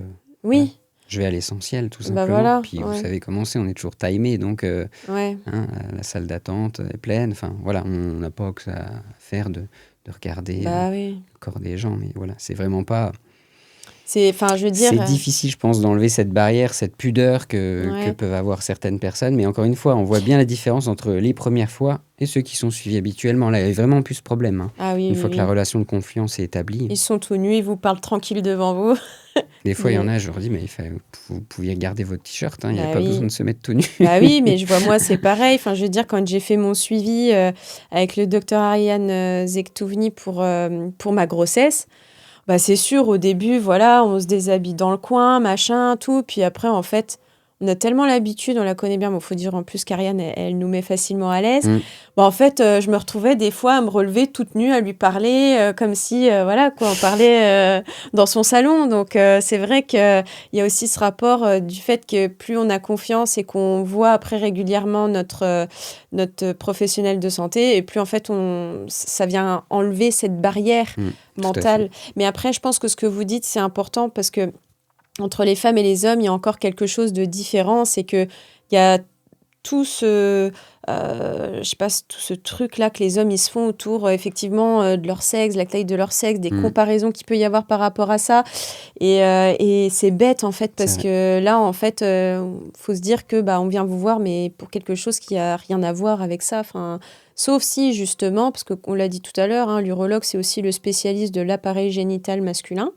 Oui. voilà. Je vais à l'essentiel, tout simplement. Bah voilà. Puis vous savez comment c'est, on est toujours timé, donc Ouais. la salle d'attente est pleine. Enfin, voilà, on n'a pas que ça à faire de regarder Bah le oui. corps des gens. Mais voilà, c'est vraiment pas... Enfin, je veux dire... C'est difficile, je pense, d'enlever cette barrière, cette pudeur que Ouais. peuvent avoir certaines personnes. Mais encore une fois, on voit bien la différence entre les premières fois et ceux qui sont suivis habituellement. Là, il y a vraiment plus ce problème. Hein. Ah oui, Une oui, fois que oui. la relation de confiance est établie. Ils sont tout nus, ils vous parlent tranquille devant vous. Des fois, il y en Mais- a, je leur dis, mais vous pouviez garder votre t-shirt, il n'y Bah avait pas oui. besoin de se mettre tout nu. Bah oui, mais je vois, moi, c'est pareil. Enfin, je veux dire, quand j'ai fait mon suivi avec le docteur Ariane Zektouvni pour ma grossesse, bah c'est sûr, au début, voilà, on se déshabille dans le coin, machin, tout. Puis après, en fait, on a tellement l'habitude, on la connaît bien. Il faut dire en plus qu'Ariane, elle nous met facilement à l'aise. Bah, en fait, je me retrouvais des fois à me relever toute nue, à lui parler, comme si, voilà, quoi, on parlait dans son salon. Donc, c'est vrai qu'il y a aussi ce rapport du fait que plus on a confiance et qu'on voit après régulièrement notre professionnel de santé, et plus, en fait, ça vient enlever cette barrière mentale. Mais après, je pense que ce que vous dites, c'est important parce que entre les femmes et les hommes, il y a encore quelque chose de différent. C'est qu'il y a tout ce, je sais pas, tout ce truc-là que les hommes, ils se font autour, effectivement, de leur sexe, la taille de leur sexe, des comparaisons qu'il peut y avoir par rapport à ça. Et c'est bête, en fait, parce que là, en fait, faut se dire que, on vient vous voir, mais pour quelque chose qui a rien à voir avec ça. Enfin, sauf si, justement, parce qu'on l'a dit tout à l'heure, hein, l'urologue, c'est aussi le spécialiste de l'appareil génital masculin.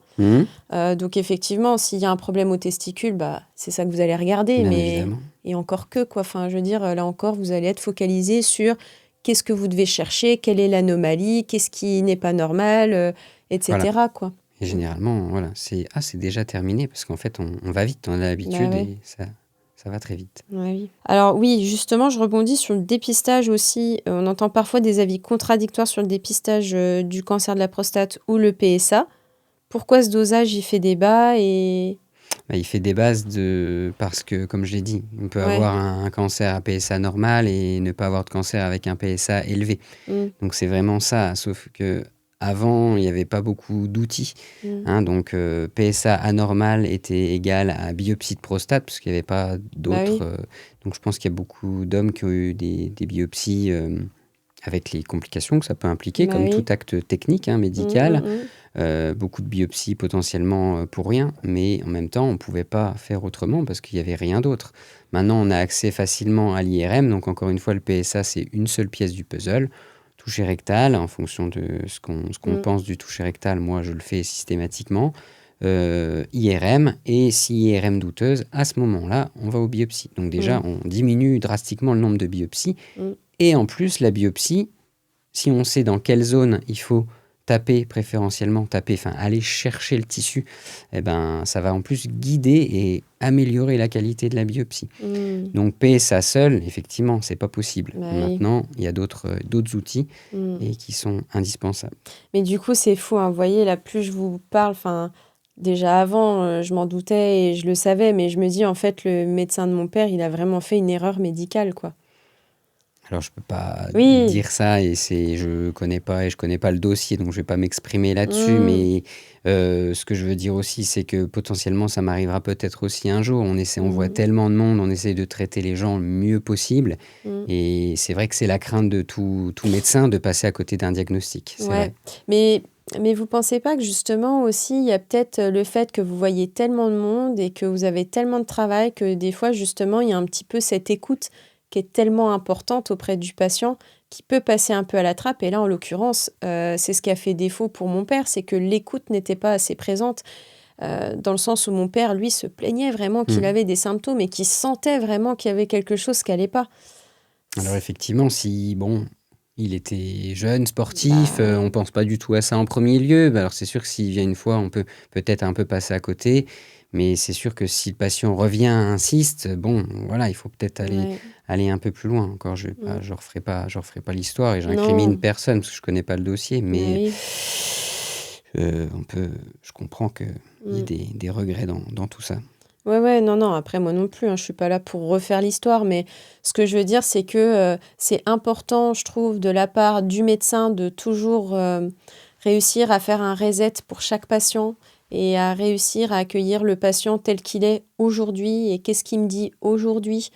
Donc, effectivement, s'il y a un problème aux testicules, c'est ça que vous allez regarder. Évidemment. Et encore que, quoi. Enfin, je veux dire, là encore, vous allez être focalisé sur qu'est-ce que vous devez chercher, quelle est l'anomalie, qu'est-ce qui n'est pas normal, etc., Voilà. quoi. Et généralement, voilà, c'est déjà terminé parce qu'en fait, on va vite, on a Bah l'habitude ouais. et ça va très vite. Ouais, oui. Alors oui, justement, je rebondis sur le dépistage aussi. On entend parfois des avis contradictoires sur le dépistage du cancer de la prostate ou le PSA. Pourquoi ce dosage, il fait débat et... Bah, il fait des bases parce que, comme je l'ai dit, on peut Ouais. avoir un cancer à PSA normal et ne pas avoir de cancer avec un PSA élevé. Mm, Donc c'est vraiment ça, sauf que avant il n'y avait pas beaucoup d'outils. mm. Hein, donc PSA anormal était égal à biopsie de prostate, parce qu'il n'y avait pas Bah d'autres. oui. Donc je pense qu'il y a beaucoup d'hommes qui ont eu des biopsies avec les complications que ça peut impliquer, Bah comme tout oui. acte technique, hein, Mm, médical. mm, Beaucoup de biopsies potentiellement pour rien, mais en même temps, on ne pouvait pas faire autrement parce qu'il n'y avait rien d'autre. Maintenant, on a accès facilement à l'IRM, donc encore une fois, le PSA, c'est une seule pièce du puzzle. Toucher rectal, en fonction de ce qu'on mm, pense du toucher rectal, moi je le fais systématiquement. IRM, et si IRM douteuse, à ce moment-là, on va aux biopsies. Donc déjà, mm, on diminue drastiquement le nombre de biopsies, mm. et en plus, la biopsie, si on sait dans quelle zone il faut préférentiellement taper, enfin aller chercher le tissu, eh ben, ça va en plus guider et améliorer la qualité de la biopsie. Mm. Donc PSA seul, effectivement, c'est pas possible. Bah oui. Maintenant, il y a d'autres outils Mm. et qui sont indispensables. Mais du coup, c'est fou, hein. Vous voyez, là, plus je vous parle, enfin, déjà avant, je m'en doutais et je le savais, mais je me dis, en fait, le médecin de mon père, il a vraiment fait une erreur médicale, quoi. Alors je peux pas Oui. dire ça et je connais pas le dossier, donc je vais pas m'exprimer là-dessus. Mm, Mais ce que je veux dire aussi, c'est que potentiellement ça m'arrivera peut-être aussi un jour. On voit mm, tellement de monde, on essaye de traiter les gens le mieux possible, mm. et c'est vrai que c'est la crainte de tout médecin de passer à côté d'un diagnostic. C'est Ouais. vrai. Mais vous pensez pas que justement aussi, il y a peut-être le fait que vous voyez tellement de monde et que vous avez tellement de travail que des fois, justement, il y a un petit peu cette écoute qui est tellement importante auprès du patient qui peut passer un peu à la trappe. Et là, en l'occurrence, c'est ce qui a fait défaut pour mon père, c'est que l'écoute n'était pas assez présente, dans le sens où mon père, lui, se plaignait vraiment qu'il Mm. avait des symptômes et qu'il sentait vraiment qu'il y avait quelque chose qui allait pas. Alors effectivement, si bon, il était jeune, sportif, Bah on ouais. pense pas du tout à ça en premier lieu. Bah, alors c'est sûr que s'il vient une fois, on peut peut-être un peu passer à côté, mais c'est sûr que si le patient revient, insiste, bon, voilà, il faut peut-être Ouais. aller un peu plus loin. Encore, Mm. je referai pas l'histoire et j'incrimine Non. personne parce que je connais pas le dossier, Bah mais oui. je comprends qu'il y ait Mm. des regrets dans tout ça. Ouais, ouais, non, non, après moi non plus, hein, je suis pas là pour refaire l'histoire, mais ce que je veux dire, c'est que c'est important, je trouve, de la part du médecin de toujours réussir à faire un reset pour chaque patient et à réussir à accueillir le patient tel qu'il est aujourd'hui et qu'est-ce qu'il me dit aujourd'hui.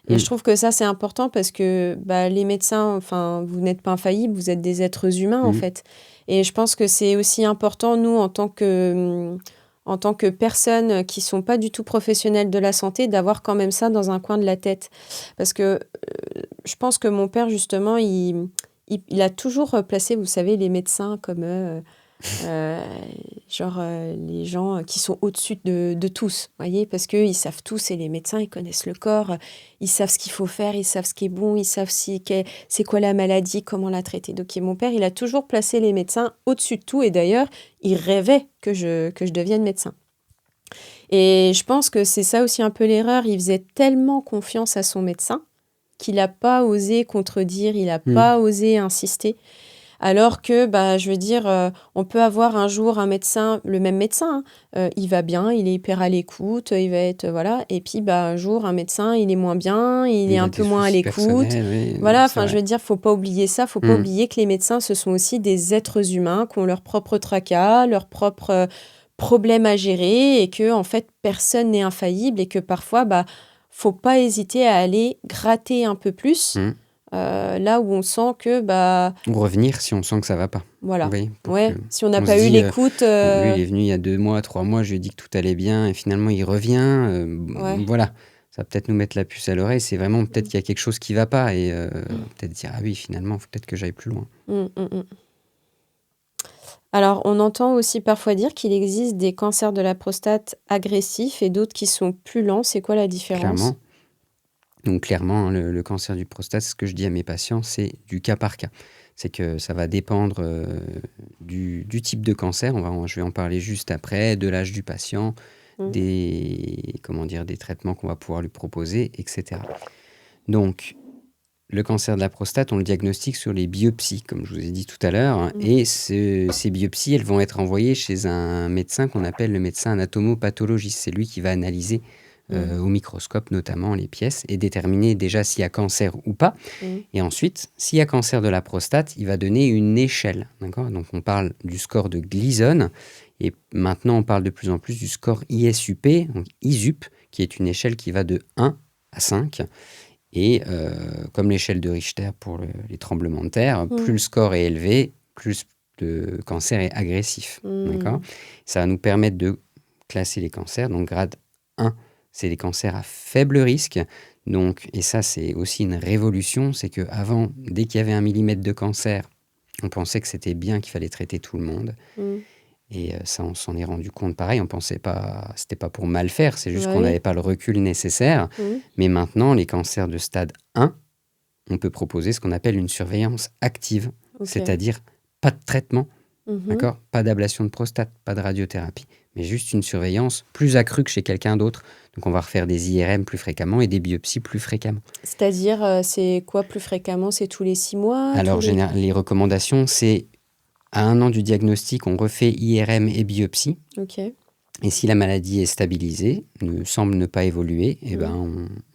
Et je Mm, trouve que ça, c'est important parce que bah, les médecins, enfin, vous n'êtes pas infaillibles, vous êtes des êtres humains, en mm, fait. Et je pense que c'est aussi important, nous, en tant que personnes qui sont pas du tout professionnelles de la santé, d'avoir quand même ça dans un coin de la tête. Parce que je pense que mon père, justement, il a toujours placé, vous savez, les médecins comme euh, les gens qui sont au-dessus de tous, voyez, parce qu'ils savent tous, et les médecins, ils connaissent le corps, ils savent ce qu'il faut faire, ils savent ce qui est bon, ils savent c'est quoi la maladie, comment la traiter. Donc mon père, il a toujours placé les médecins au-dessus de tout, et d'ailleurs, il rêvait que je devienne médecin. Et je pense que c'est ça aussi un peu l'erreur, il faisait tellement confiance à son médecin qu'il n'a pas osé contredire, il n'a mm. pas osé insister. Alors que, bah, je veux dire, on peut avoir un jour un médecin, le même médecin, hein, il va bien, il est hyper à l'écoute, il va être, voilà. Et puis, bah, un jour, un médecin, il est moins bien, il est Il un a peu des moins à soucis l'écoute. personnels, oui, Voilà, c'est enfin, je vrai. veux dire, faut pas oublier ça, faut pas Mm. oublier que les médecins, ce sont aussi des êtres humains qui ont leur propre tracas, leurs propres problèmes à gérer et que, en fait, personne n'est infaillible et que parfois, bah, faut pas hésiter à aller gratter un peu plus, Mm. là où on sent que, bah, Ou revenir si on sent que ça va pas. Vous voilà. voyez? Pour que Ouais, si on n'a on se pas eu dit, l'écoute, bon, lui, il est venu il y a 2 mois, 3 mois, je lui ai dit que tout allait bien et finalement il revient, ouais. voilà. Ça va peut-être nous mettre la puce à l'oreille. C'est vraiment peut-être Mmh. qu'il y a quelque chose qui va pas, et Mmh. peut-être dire: «Ah oui, finalement, il faut peut-être que j'aille plus loin». Mmh, mmh, mmh. Alors, on entend aussi parfois dire qu'il existe des cancers de la prostate agressifs et d'autres qui sont plus lents. C'est quoi la différence? Clairement, hein, le cancer du prostate, ce que je dis à mes patients, c'est du cas par cas. c'est que ça va dépendre du type de cancer. Je vais en parler juste après, de l'âge du patient, des traitements qu'on va pouvoir lui proposer, etc. Donc, le cancer de la prostate, on le diagnostique sur les biopsies, comme je vous ai dit tout à l'heure. Et ces biopsies, elles vont être envoyées chez un médecin qu'on appelle le médecin anatomopathologiste. C'est lui qui va analyser au microscope notamment les pièces et déterminer déjà s'il y a cancer ou pas. Et ensuite, s'il y a cancer de la prostate, il va donner une échelle. D'accord ? Donc, on parle du score de Gleason. Et maintenant, on parle de plus en plus du score ISUP, donc ISUP, qui est une échelle qui va de 1 à 5. Et comme l'échelle de Richter pour les tremblements de terre, plus le score est élevé, plus le cancer est agressif. D'accord ? Ça va nous permettre de classer les cancers. Donc, grade 1, c'est les cancers à faible risque. Donc, et ça, c'est aussi une révolution. C'est qu'avant, dès qu'il y avait 1 millimètre de cancer, on pensait que c'était bien, qu'il fallait traiter tout le monde. Et ça, on s'en est rendu compte pareil. On pensait pas, c'était pas pour mal faire, c'est juste qu'on n'avait pas le recul nécessaire. Mais maintenant, les cancers de stade 1, on peut proposer ce qu'on appelle une surveillance active, c'est-à-dire pas de traitement, d'accord ? Pas d'ablation de prostate, pas de radiothérapie, mais juste une surveillance plus accrue que chez quelqu'un d'autre. Donc, on va refaire des IRM plus fréquemment et des biopsies plus fréquemment. C'est-à-dire, c'est quoi plus fréquemment ? C'est tous les 6 mois ? Alors, les recommandations, c'est à 1 an du diagnostic, on refait IRM et biopsie. Et si la maladie est stabilisée, semble ne pas évoluer,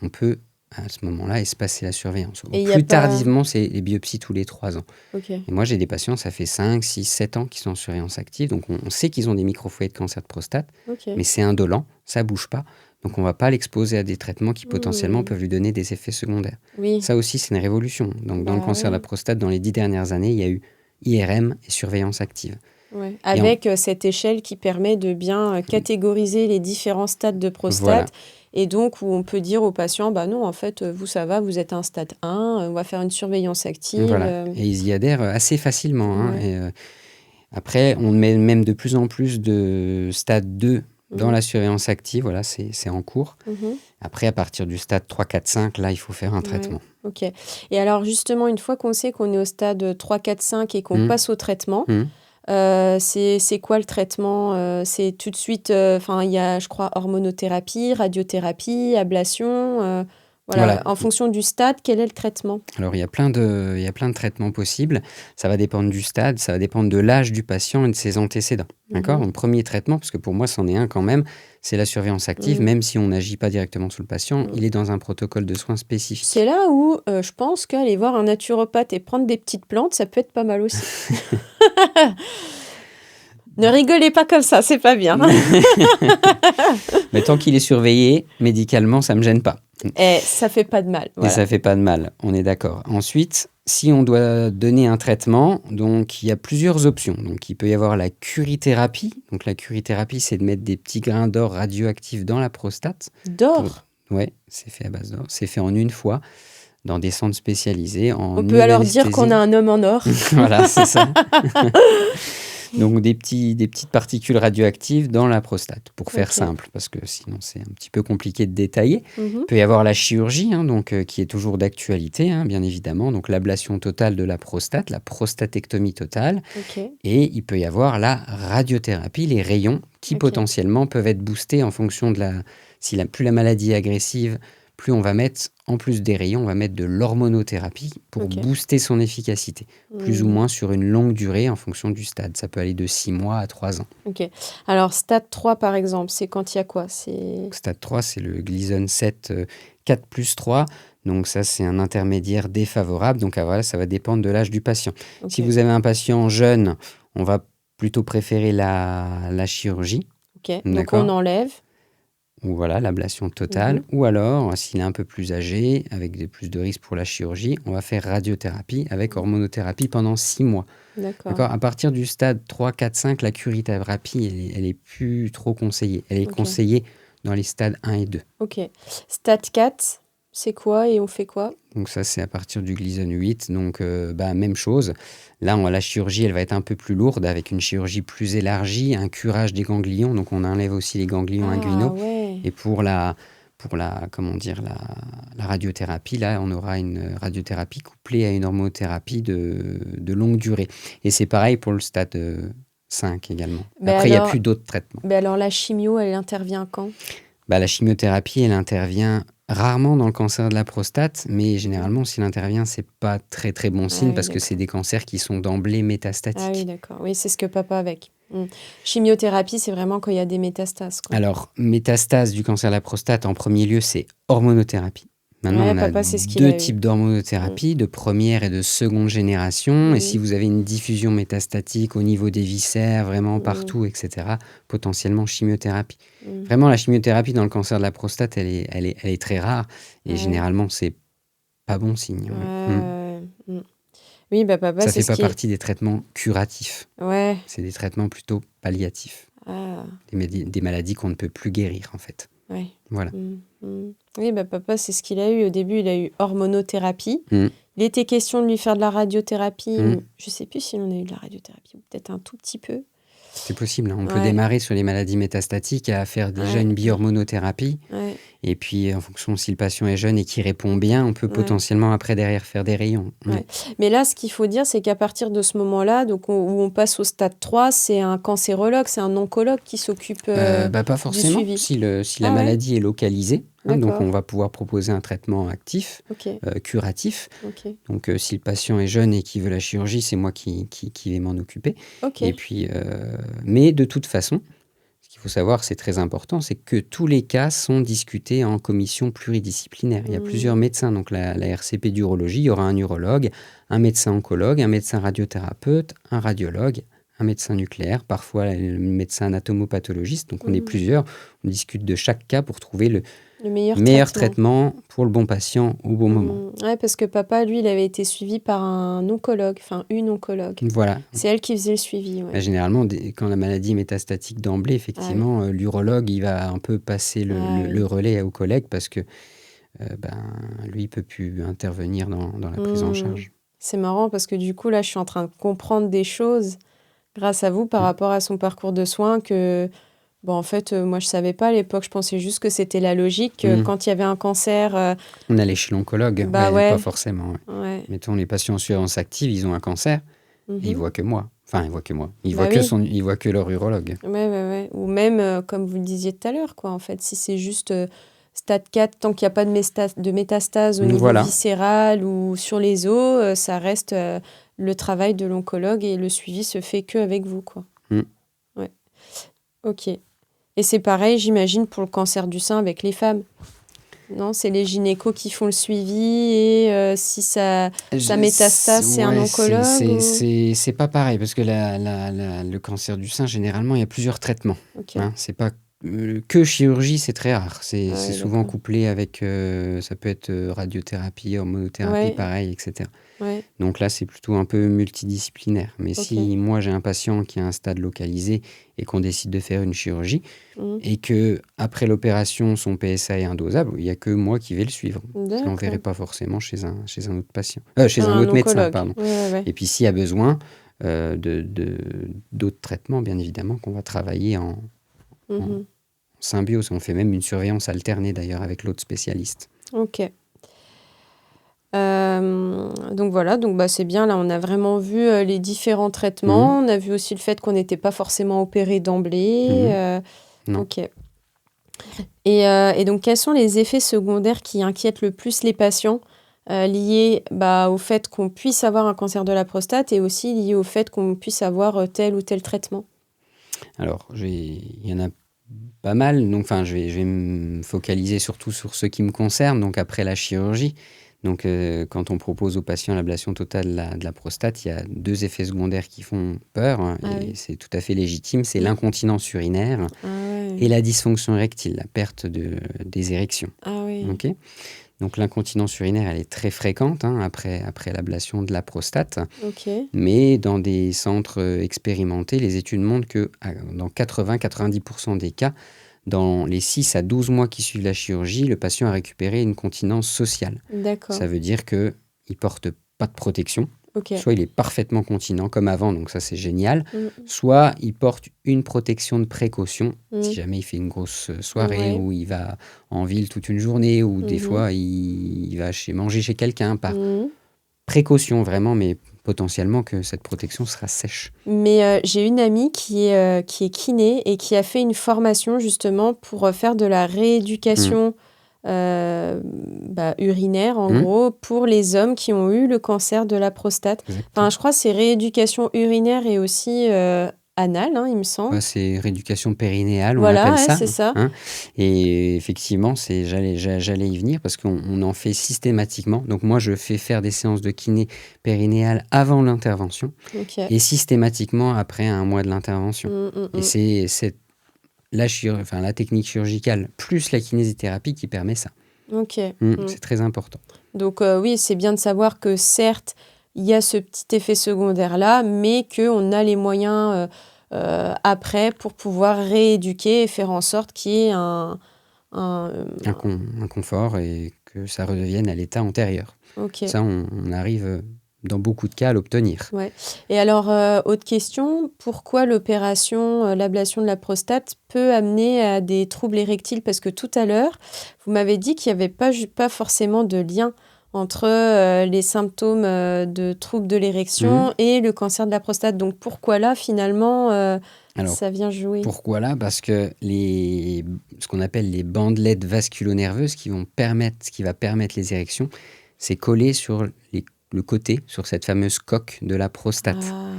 on peut à ce moment-là espacer la surveillance. Plus tardivement, c'est les biopsies tous les 3 ans. Et moi, j'ai des patients, ça fait 5, 6, 7 ans qu'ils sont en surveillance active. Donc, on sait qu'ils ont des microfoyers de cancer de prostate, mais c'est indolent, ça ne bouge pas. Donc, on ne va pas l'exposer à des traitements qui potentiellement peuvent lui donner des effets secondaires. Ça aussi, c'est une révolution. Donc, dans le cancer de la prostate, dans les 10 dernières années, il y a eu IRM et surveillance active. Avec cette échelle qui permet de bien catégoriser les différents stades de prostate. Et donc, où on peut dire aux patients, non, en fait, vous, ça va, vous êtes un stade 1, on va faire une surveillance active. Et ils y adhèrent assez facilement. Et, après, on met même de plus en plus de stade 2 dans la surveillance active. Voilà, c'est en cours. Après, à partir du stade 3, 4, 5, là, il faut faire un traitement. Et alors, justement, une fois qu'on sait qu'on est au stade 3, 4, 5 et qu'on passe au traitement, c'est quoi le traitement ? C'est tout de suite, il y a, je crois, hormonothérapie, radiothérapie, ablation. En fonction du stade, quel est le traitement ? Alors, il y a plein de traitements possibles. Ça va dépendre du stade, ça va dépendre de l'âge du patient et de ses antécédents. D'accord ? Donc, premier traitement, parce que pour moi, c'en est un quand même, c'est la surveillance active. Même si on n'agit pas directement sur le patient, il est dans un protocole de soins spécifique. C'est là où je pense qu'aller voir un naturopathe et prendre des petites plantes, ça peut être pas mal aussi. Ne rigolez pas comme ça, c'est pas bien. Mais tant qu'il est surveillé, médicalement, ça ne me gêne pas. Et ça fait pas de mal. Et ça fait pas de mal, on est d'accord. Ensuite, si on doit donner un traitement, donc il y a plusieurs options. Donc il peut y avoir la curithérapie. Donc la curithérapie, c'est de mettre des petits grains d'or radioactifs dans la prostate. D'or ? Ouais, c'est fait à base d'or. C'est fait en une fois dans des centres spécialisés. On peut alors dire qu'on a un homme en or. Voilà, c'est ça. Donc des petites particules radioactives dans la prostate, pour faire simple, parce que sinon c'est un petit peu compliqué de détailler. Il peut y avoir la chirurgie, qui est toujours d'actualité, bien évidemment, donc l'ablation totale de la prostate, la prostatectomie totale. Et il peut y avoir la radiothérapie, les rayons, qui potentiellement peuvent être boostés en fonction de plus la maladie est agressive, plus on va mettre, en plus des rayons, on va mettre de l'hormonothérapie pour booster son efficacité, plus ou moins sur une longue durée en fonction du stade. Ça peut aller de 6 mois à 3 ans. Alors, stade 3, par exemple, c'est quand il y a quoi ? Stade 3, c'est le Gleason 7, 4 plus 3. Donc ça, c'est un intermédiaire défavorable. Donc voilà, ça va dépendre de l'âge du patient. Si vous avez un patient jeune, on va plutôt préférer la chirurgie. Donc on enlève. Ou voilà, l'ablation totale. Ou alors, s'il est un peu plus âgé, avec plus de risques pour la chirurgie, on va faire radiothérapie avec hormonothérapie pendant 6 mois. D'accord. À partir du stade 3, 4, 5, la curithérapie, elle est plus trop conseillée. Elle est conseillée dans les stades 1 et 2. Stade 4, c'est quoi et on fait quoi ? Donc ça, c'est à partir du Gleason 8. Donc, même chose. Là, la chirurgie, elle va être un peu plus lourde, avec une chirurgie plus élargie, un curage des ganglions. Donc, on enlève aussi les ganglions inguinaux. Et pour pour la radiothérapie, là, on aura une radiothérapie couplée à une hormonothérapie de longue durée. Et c'est pareil pour le stade 5 également. Ben Après, il n'y a alors, plus d'autres traitements. ben alors la chimio, elle intervient quand? La chimiothérapie, elle intervient rarement dans le cancer de la prostate, mais généralement, s'il intervient, c'est pas très très bon Ah signe oui, parce que c'est d'accord. des cancers qui sont d'emblée Ah oui, métastatiques. d'accord. Oui, c'est ce que papa a avec. Chimiothérapie, c'est vraiment quand il y a des métastases, quoi. Alors, métastase du cancer de la prostate, en premier lieu, c'est hormonothérapie. Maintenant, Ouais, on a papa, c'est ce qu'il 2 a eu. types d'hormonothérapie, de première et de seconde génération. Et si Mhm. vous avez une diffusion métastatique au niveau des viscères, vraiment Mhm. partout, etc., potentiellement chimiothérapie. Mhm. Vraiment, la chimiothérapie dans le cancer de la prostate, elle est très rare. Et Ouais. généralement, c'est pas bon signe. Ouais. Ouais. Oui, bah papa, Ça c'est fait ce pas qui est. partie des traitements curatifs. Ouais. C'est des traitements plutôt palliatifs. Ah, Des maladies qu'on ne peut plus guérir, en fait. ouais. Voilà. Oui, bah papa, c'est ce qu'il a eu. Au début, il a eu hormonothérapie. Mm. Il était question de lui faire de la radiothérapie. Mm. Je sais plus si on a eu de la radiothérapie, ou peut-être un tout petit peu. C'est possible, hein. On peut Ouais. démarrer sur les maladies métastatiques à faire déjà Ouais. une bihormonothérapie. Ouais. Et puis, en fonction si le patient est jeune et qui répond bien, on peut Ouais. potentiellement après derrière faire des rayons. Ouais. Mais là, ce qu'il faut dire, c'est qu'à partir de ce moment-là, donc où on passe au stade 3, c'est un cancérologue, c'est un oncologue qui s'occupe Pas du forcément, suivi. si la Ah ouais? maladie est localisée. Donc, D'accord. on va pouvoir proposer un traitement actif, Ok. curatif. Ok. Donc, si le patient est jeune et qui veut la chirurgie, c'est moi qui vais m'en occuper. Ok. Et puis, mais de toute façon, ce qu'il faut savoir, c'est très important, c'est que tous les cas sont discutés en commission pluridisciplinaire. Il y a plusieurs médecins, donc la RCP d'urologie, il y aura un urologue, un médecin oncologue, un médecin radiothérapeute, un radiologue, un médecin nucléaire, parfois le médecin anatomopathologiste. Donc on est plusieurs, on discute de chaque cas pour trouver le meilleur traitement pour le bon patient au bon moment. Ouais, parce que papa, lui, il avait été suivi par un oncologue, enfin une oncologue. Voilà. C'est elle qui faisait le suivi. Ouais. Généralement, quand la maladie est métastatique d'emblée, effectivement, l'urologue, il va un peu passer le relais au collègue parce que lui, il peut plus intervenir dans la prise en charge. C'est marrant parce que du coup, là, je suis en train de comprendre des choses grâce à vous par rapport à son parcours de soins que... Bon, en fait, moi, je savais pas à l'époque. Je pensais juste que c'était la logique. Quand il y avait un cancer... On allait chez l'oncologue. Pas forcément. Ouais. Mettons, les patients en surveillance active, ils ont un cancer. Et ils voient que moi. Enfin, ils voient que moi. Ils voient que leur urologue. Ouais. Ou même, comme vous le disiez tout à l'heure, quoi. En fait, si c'est juste stade 4, tant qu'il n'y a pas de métastase au niveau viscéral ou sur les os, ça reste le travail de l'oncologue et le suivi se fait qu'avec vous, quoi. Ouais. Ok. Et c'est pareil, j'imagine, pour le cancer du sein avec les femmes. Non, c'est les gynécos qui font le suivi et si ça métastase, c'est un oncologue C'est pas pareil parce que le cancer du sein, généralement, il y a plusieurs traitements. Okay. C'est pas que chirurgie, c'est très rare. C'est souvent couplé avec, ça peut être radiothérapie, hormonothérapie, pareil, etc. Ouais. Donc là, c'est plutôt un peu multidisciplinaire. Mais si moi, j'ai un patient qui a un stade localisé et qu'on décide de faire une chirurgie et qu'après l'opération, son PSA est indosable, il n'y a que moi qui vais le suivre. Je ne l'enverrai pas forcément chez un autre patient. Chez un autre médecin, pardon. Ouais. Et puis, s'il y a besoin d'autres traitements, bien évidemment, qu'on va travailler en symbiose. On fait même une surveillance alternée, d'ailleurs, avec l'autre spécialiste. Ok. Donc voilà, c'est bien. Là, on a vraiment vu les différents traitements. On a vu aussi le fait qu'on n'était pas forcément opéré d'emblée. Non. Ok. Et donc, quels sont les effets secondaires qui inquiètent le plus les patients liés au fait qu'on puisse avoir un cancer de la prostate et aussi liés au fait qu'on puisse avoir tel ou tel traitement? Alors, il y en a pas mal. Donc, je vais me focaliser surtout sur ceux qui me concernent, donc après la chirurgie. Donc, quand on propose aux patients l'ablation totale de la prostate, il y a 2 effets secondaires qui font peur, c'est tout à fait légitime. C'est l'incontinence urinaire et la dysfonction érectile, la perte des érections. Okay. Donc, l'incontinence urinaire, elle est très fréquente après l'ablation de la prostate. Mais dans des centres expérimentés, les études montrent que dans 80-90% des cas, dans les 6 à 12 mois qui suivent la chirurgie, le patient a récupéré une continence sociale. D'accord. Ça veut dire qu'il ne porte pas de protection. Ok. Soit il est parfaitement continent comme avant, donc ça c'est génial. Mm, Soit il porte une protection de précaution si mm. jamais il fait une grosse soirée Ouais. ou il va en ville toute une journée ou des Mhm. fois il va manger chez quelqu'un par Mhm. précaution vraiment, mais potentiellement que cette protection sera sèche. Mais j'ai une amie qui est kiné et qui a fait une formation justement pour faire de la Mm. rééducation urinaire, en Mm. gros, pour les hommes qui ont eu le cancer de la prostate. Enfin, Exactement. je crois que c'est rééducation urinaire et aussi anale, hein, il me semble. Ouais, c'est rééducation périnéale, on Voilà, appelle ouais, ça. c'est ça. Hein. Et effectivement, j'allais y venir parce qu'on en fait systématiquement. Donc moi, je fais faire des séances de kiné périnéale avant l'intervention Ok. et systématiquement après un mois de l'intervention. Et c'est la technique chirurgicale plus la kinésithérapie qui permet ça. Ok. C'est très important. Donc oui, c'est bien de savoir que certes, il y a ce petit effet secondaire-là, mais qu'on a les moyens après pour pouvoir rééduquer et faire en sorte qu'il y ait un Un confort et que ça redevienne à l'état antérieur. Ok. Ça, on arrive dans beaucoup de cas à l'obtenir. Ouais. Et alors, autre question, pourquoi l'opération, l'ablation de la prostate peut amener à des troubles érectiles? Parce que tout à l'heure, vous m'avez dit qu'il n'y avait pas forcément de lien entre les symptômes de troubles de l'érection et le cancer de la prostate. Donc, pourquoi là, finalement, Alors, ça vient jouer? pourquoi là? Parce que ce qu'on appelle les bandelettes vasculo-nerveuses qui va permettre les érections, c'est collé sur le côté, sur cette fameuse coque de la prostate. Ah.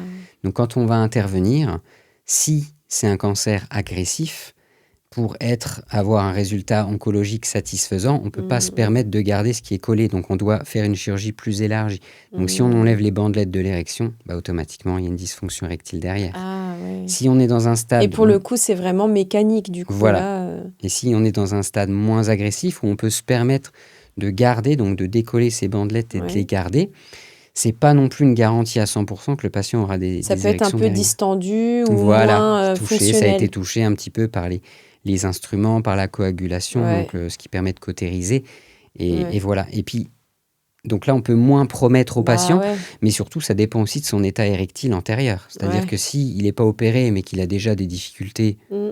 Donc quand on va intervenir, si c'est un cancer agressif, pour avoir un résultat oncologique satisfaisant, on ne peut pas se permettre de garder ce qui est collé. Donc on doit faire une chirurgie plus élargie. Donc si on enlève les bandelettes de l'érection, automatiquement, il y a une dysfonction érectile derrière. Ah, ouais. Si on est dans un stade... Et pour le coup, c'est vraiment mécanique, du coup. Voilà. Là, Et si on est dans un stade moins agressif, où on peut se permettre de garder, donc de décoller ces bandelettes et de les garder, c'est pas non plus une garantie à 100% que le patient aura des ça peut être un peu derrière. distendu ou Voilà, moins touché, fonctionnel. ça a été touché un petit peu par les instruments, par la coagulation, Ouais. donc, ce qui permet de cautériser. Et Ouais. voilà. Et puis, donc là, on peut moins promettre au patient, ouais. mais surtout, ça dépend aussi de son état érectile antérieur. C'est-à-dire Ouais. que s'il n'est pas opéré, mais qu'il a déjà des difficultés Mm.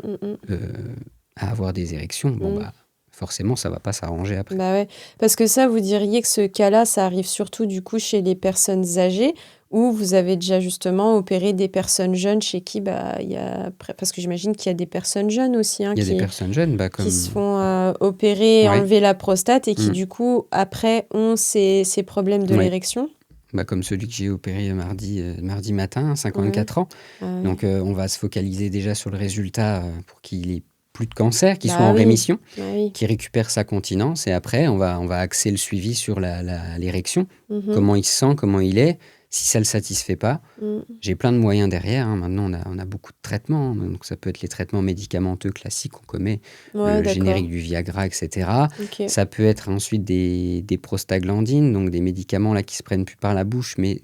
à avoir des érections, forcément, ça ne va pas s'arranger après. Bah ouais. Parce que ça, vous diriez que ce cas-là, ça arrive surtout du coup chez les personnes âgées ou vous avez déjà justement opéré des personnes jeunes chez qui il y a... Parce que j'imagine qu'il y a des personnes jeunes aussi Il y a des personnes jeunes comme... qui se font opérer, Ouais. enlever la prostate et qui Mm. du coup, après, ont ces problèmes de Ouais. l'érection. Comme celui que j'ai opéré mardi matin, 54 ans. Ouais. Donc, on va se focaliser déjà sur le résultat pour qu'il ait plus de cancer, qu'il Bah soit en oui. rémission, Ah oui. qu'il récupère sa continence. Et après, on va axer le suivi sur l'érection. Mhm. Comment il se sent, comment il est. Si ça ne le satisfait pas, Mm. j'ai plein de moyens derrière. Hein. Maintenant, on a beaucoup de traitements. Donc, ça peut être les traitements médicamenteux classiques qu'on connaît, Ouais, le d'accord. générique du Viagra, etc. Ok. Ça peut être ensuite des prostaglandines, donc des médicaments là, qui se prennent plus par la bouche, mais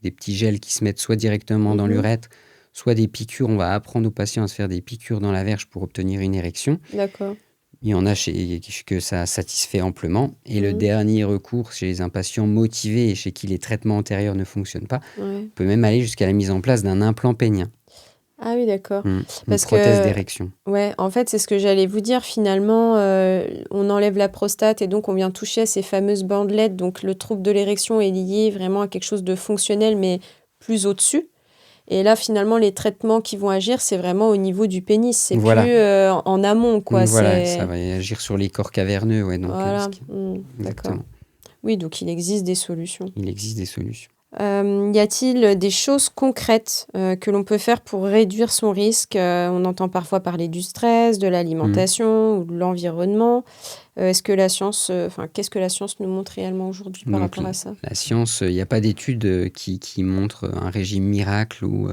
des petits gels qui se mettent soit directement dans l'urètre, soit des piqûres. On va apprendre aux patients à se faire des piqûres dans la verge pour obtenir une érection. D'accord. Il y en a que ça satisfait amplement. Et le dernier recours chez un patient motivé et chez qui les traitements antérieurs ne fonctionnent pas, Ouais. on peut même aller jusqu'à la mise en place d'un implant pénien, Ah oui, d'accord. une Parce prothèse que- d'érection. Ouais, en fait, c'est ce que j'allais vous dire. Finalement, on enlève la prostate et donc on vient toucher à ces fameuses bandelettes. Donc le trouble de l'érection est lié vraiment à quelque chose de fonctionnel, mais plus au-dessus. Et là, finalement, les traitements qui vont agir, c'est vraiment au niveau du pénis. C'est Voilà. plus en amont, quoi. Voilà, C'est... ça va agir sur les corps caverneux. Ouais, donc, Voilà. Exactement. D'accord. Oui, donc il existe des solutions. Il existe des solutions. Y a-t-il des choses concrètes que l'on peut faire pour réduire son risque? On entend parfois parler du stress, de l'alimentation ou de l'environnement. Est-ce que la science, qu'est-ce que la science nous montre réellement aujourd'hui par rapport à ça? La science, il n'y a pas d'études qui montrent un régime miracle ou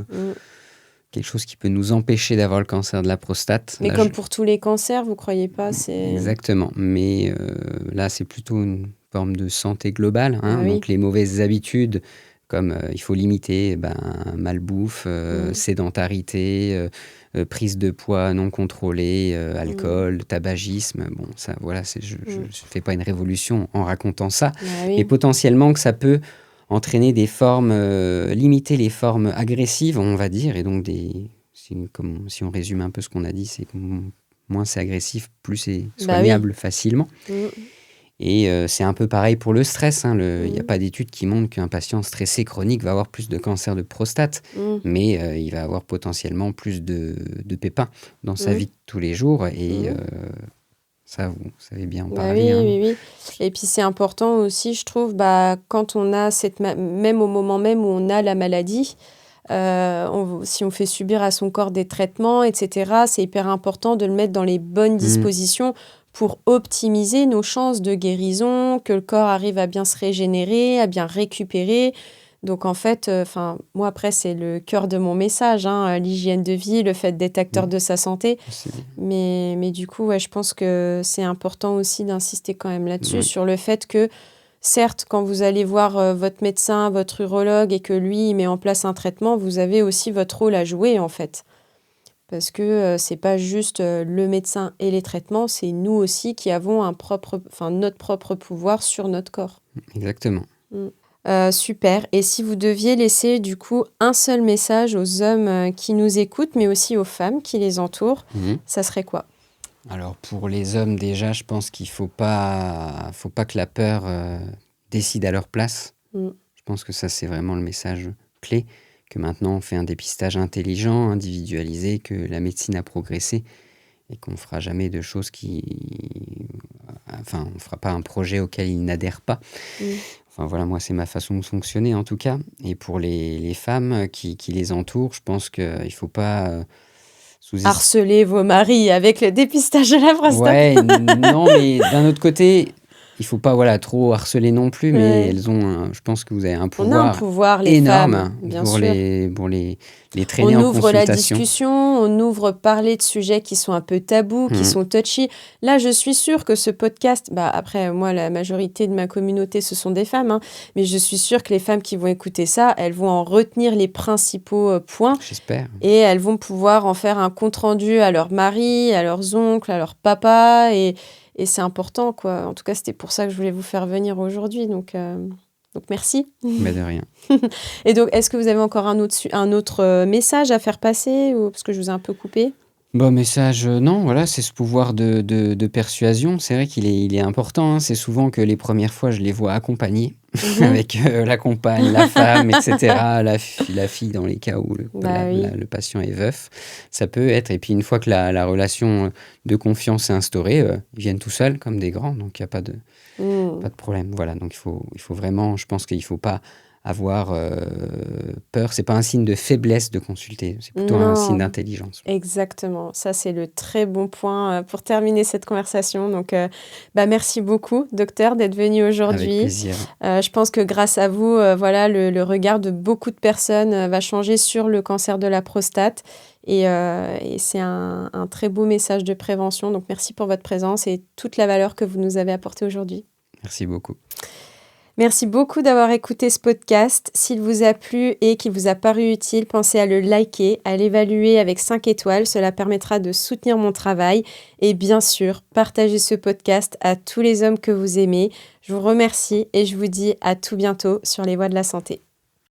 quelque chose qui peut nous empêcher d'avoir le cancer de la prostate. Mais Là, comme pour tous les cancers, vous croyez pas? Exactement. Mais là, c'est plutôt une forme de santé globale. Hein. Ah oui. Donc, les mauvaises habitudes, comme il faut limiter malbouffe, sédentarité, prise de poids non contrôlée, alcool, tabagisme. Bon, ça, voilà, je ne fais pas une révolution en racontant ça. Ah oui. Et potentiellement que ça peut entraîner des formes, limiter les formes agressives, on va dire, et donc si on résume un peu ce qu'on a dit, c'est que moins c'est agressif, plus c'est Bah oui. soignable facilement. Mmh. Et c'est un peu pareil pour le stress, hein. Il n'y a Mmh. pas d'études qui montrent qu'un patient stressé chronique va avoir plus de cancer de prostate, Mmh. mais il va avoir potentiellement plus de pépins dans sa Mmh. vie de tous les jours. Et Mmh. ça, vous savez bien en Bah parler, hein. oui. Et puis c'est important aussi, je trouve, quand on a même au moment même où on a la maladie, si on fait subir à son corps des traitements, etc., c'est hyper important de le mettre dans les bonnes dispositions pour optimiser nos chances de guérison, que le corps arrive à bien se régénérer, à bien récupérer. Donc en fait, moi après, c'est le cœur de mon message, hein, l'hygiène de vie, le fait d'être acteur de sa santé. C'est bien. Mais du coup, ouais, je pense que c'est important aussi d'insister quand même là-dessus, Oui. sur le fait que, certes, quand vous allez voir votre médecin, votre urologue, et que lui, il met en place un traitement, vous avez aussi votre rôle à jouer, en fait. Parce que c'est pas juste le médecin et les traitements, c'est nous aussi qui avons notre propre pouvoir sur notre corps. Exactement. Super. Et si vous deviez laisser du coup un seul message aux hommes qui nous écoutent, mais aussi aux femmes qui les entourent, ça serait quoi? Alors pour les hommes déjà, je pense qu'il faut pas que la peur décide à leur place. Mm. Je pense que ça c'est vraiment le message clé, que maintenant on fait un dépistage intelligent, individualisé, que la médecine a progressé et qu'on ne fera jamais de choses on ne fera pas un projet auquel ils n'adhèrent pas. Mm. Enfin voilà, moi c'est ma façon de fonctionner en tout cas. Et pour les femmes qui les entourent, je pense qu'il ne faut pas harceler vos maris avec le dépistage de la prostate. Ouais, non, mais d'un autre côté, il faut pas trop harceler non plus, mais Ouais. elles ont je pense que vous avez un On a un pouvoir pouvoir, les énorme femmes, bien pour sûr. les traîner On en ouvre la consultation. discussion, on ouvre parler de sujets qui sont un peu tabous, qui sont touchy. Là, je suis sûre que ce podcast, après, moi, la majorité de ma communauté, ce sont des femmes, hein, mais je suis sûre que les femmes qui vont écouter ça, elles vont en retenir les principaux points. J'espère. Et elles vont pouvoir en faire un compte-rendu à leur mari, à leurs oncles, à leur papa, et c'est important, quoi. En tout cas, c'était pour ça que je voulais vous faire venir aujourd'hui, donc merci. Mais de rien. Et donc, est-ce que vous avez encore un autre message à faire passer, ou parce que je vous ai un peu coupé? Bon, message, non, voilà, c'est ce pouvoir de persuasion. C'est vrai qu'il est important, hein. C'est souvent que les premières fois, je les vois accompagnés avec la compagne, la femme, etc., la fille dans les cas où le patient est veuf. Ça peut être, et puis une fois que la relation de confiance est instaurée, ils viennent tout seuls comme des grands, donc il n'y a pas de problème. Voilà, donc il faut vraiment, je pense qu'il ne faut pas avoir peur. C'est pas un signe de faiblesse de consulter, c'est plutôt un signe d'intelligence. Exactement, ça c'est le très bon point pour terminer cette conversation. Donc merci beaucoup, docteur, d'être venu aujourd'hui. Avec plaisir. Je pense que grâce à vous, le regard de beaucoup de personnes va changer sur le cancer de la prostate, et c'est un très beau message de prévention. Donc merci pour votre présence et toute la valeur que vous nous avez apportée aujourd'hui. Merci beaucoup. Merci beaucoup d'avoir écouté ce podcast. S'il vous a plu et qu'il vous a paru utile, pensez à le liker, à l'évaluer avec 5 étoiles. Cela permettra de soutenir mon travail. Et bien sûr, partagez ce podcast à tous les hommes que vous aimez. Je vous remercie et je vous dis à tout bientôt sur les voies de la santé.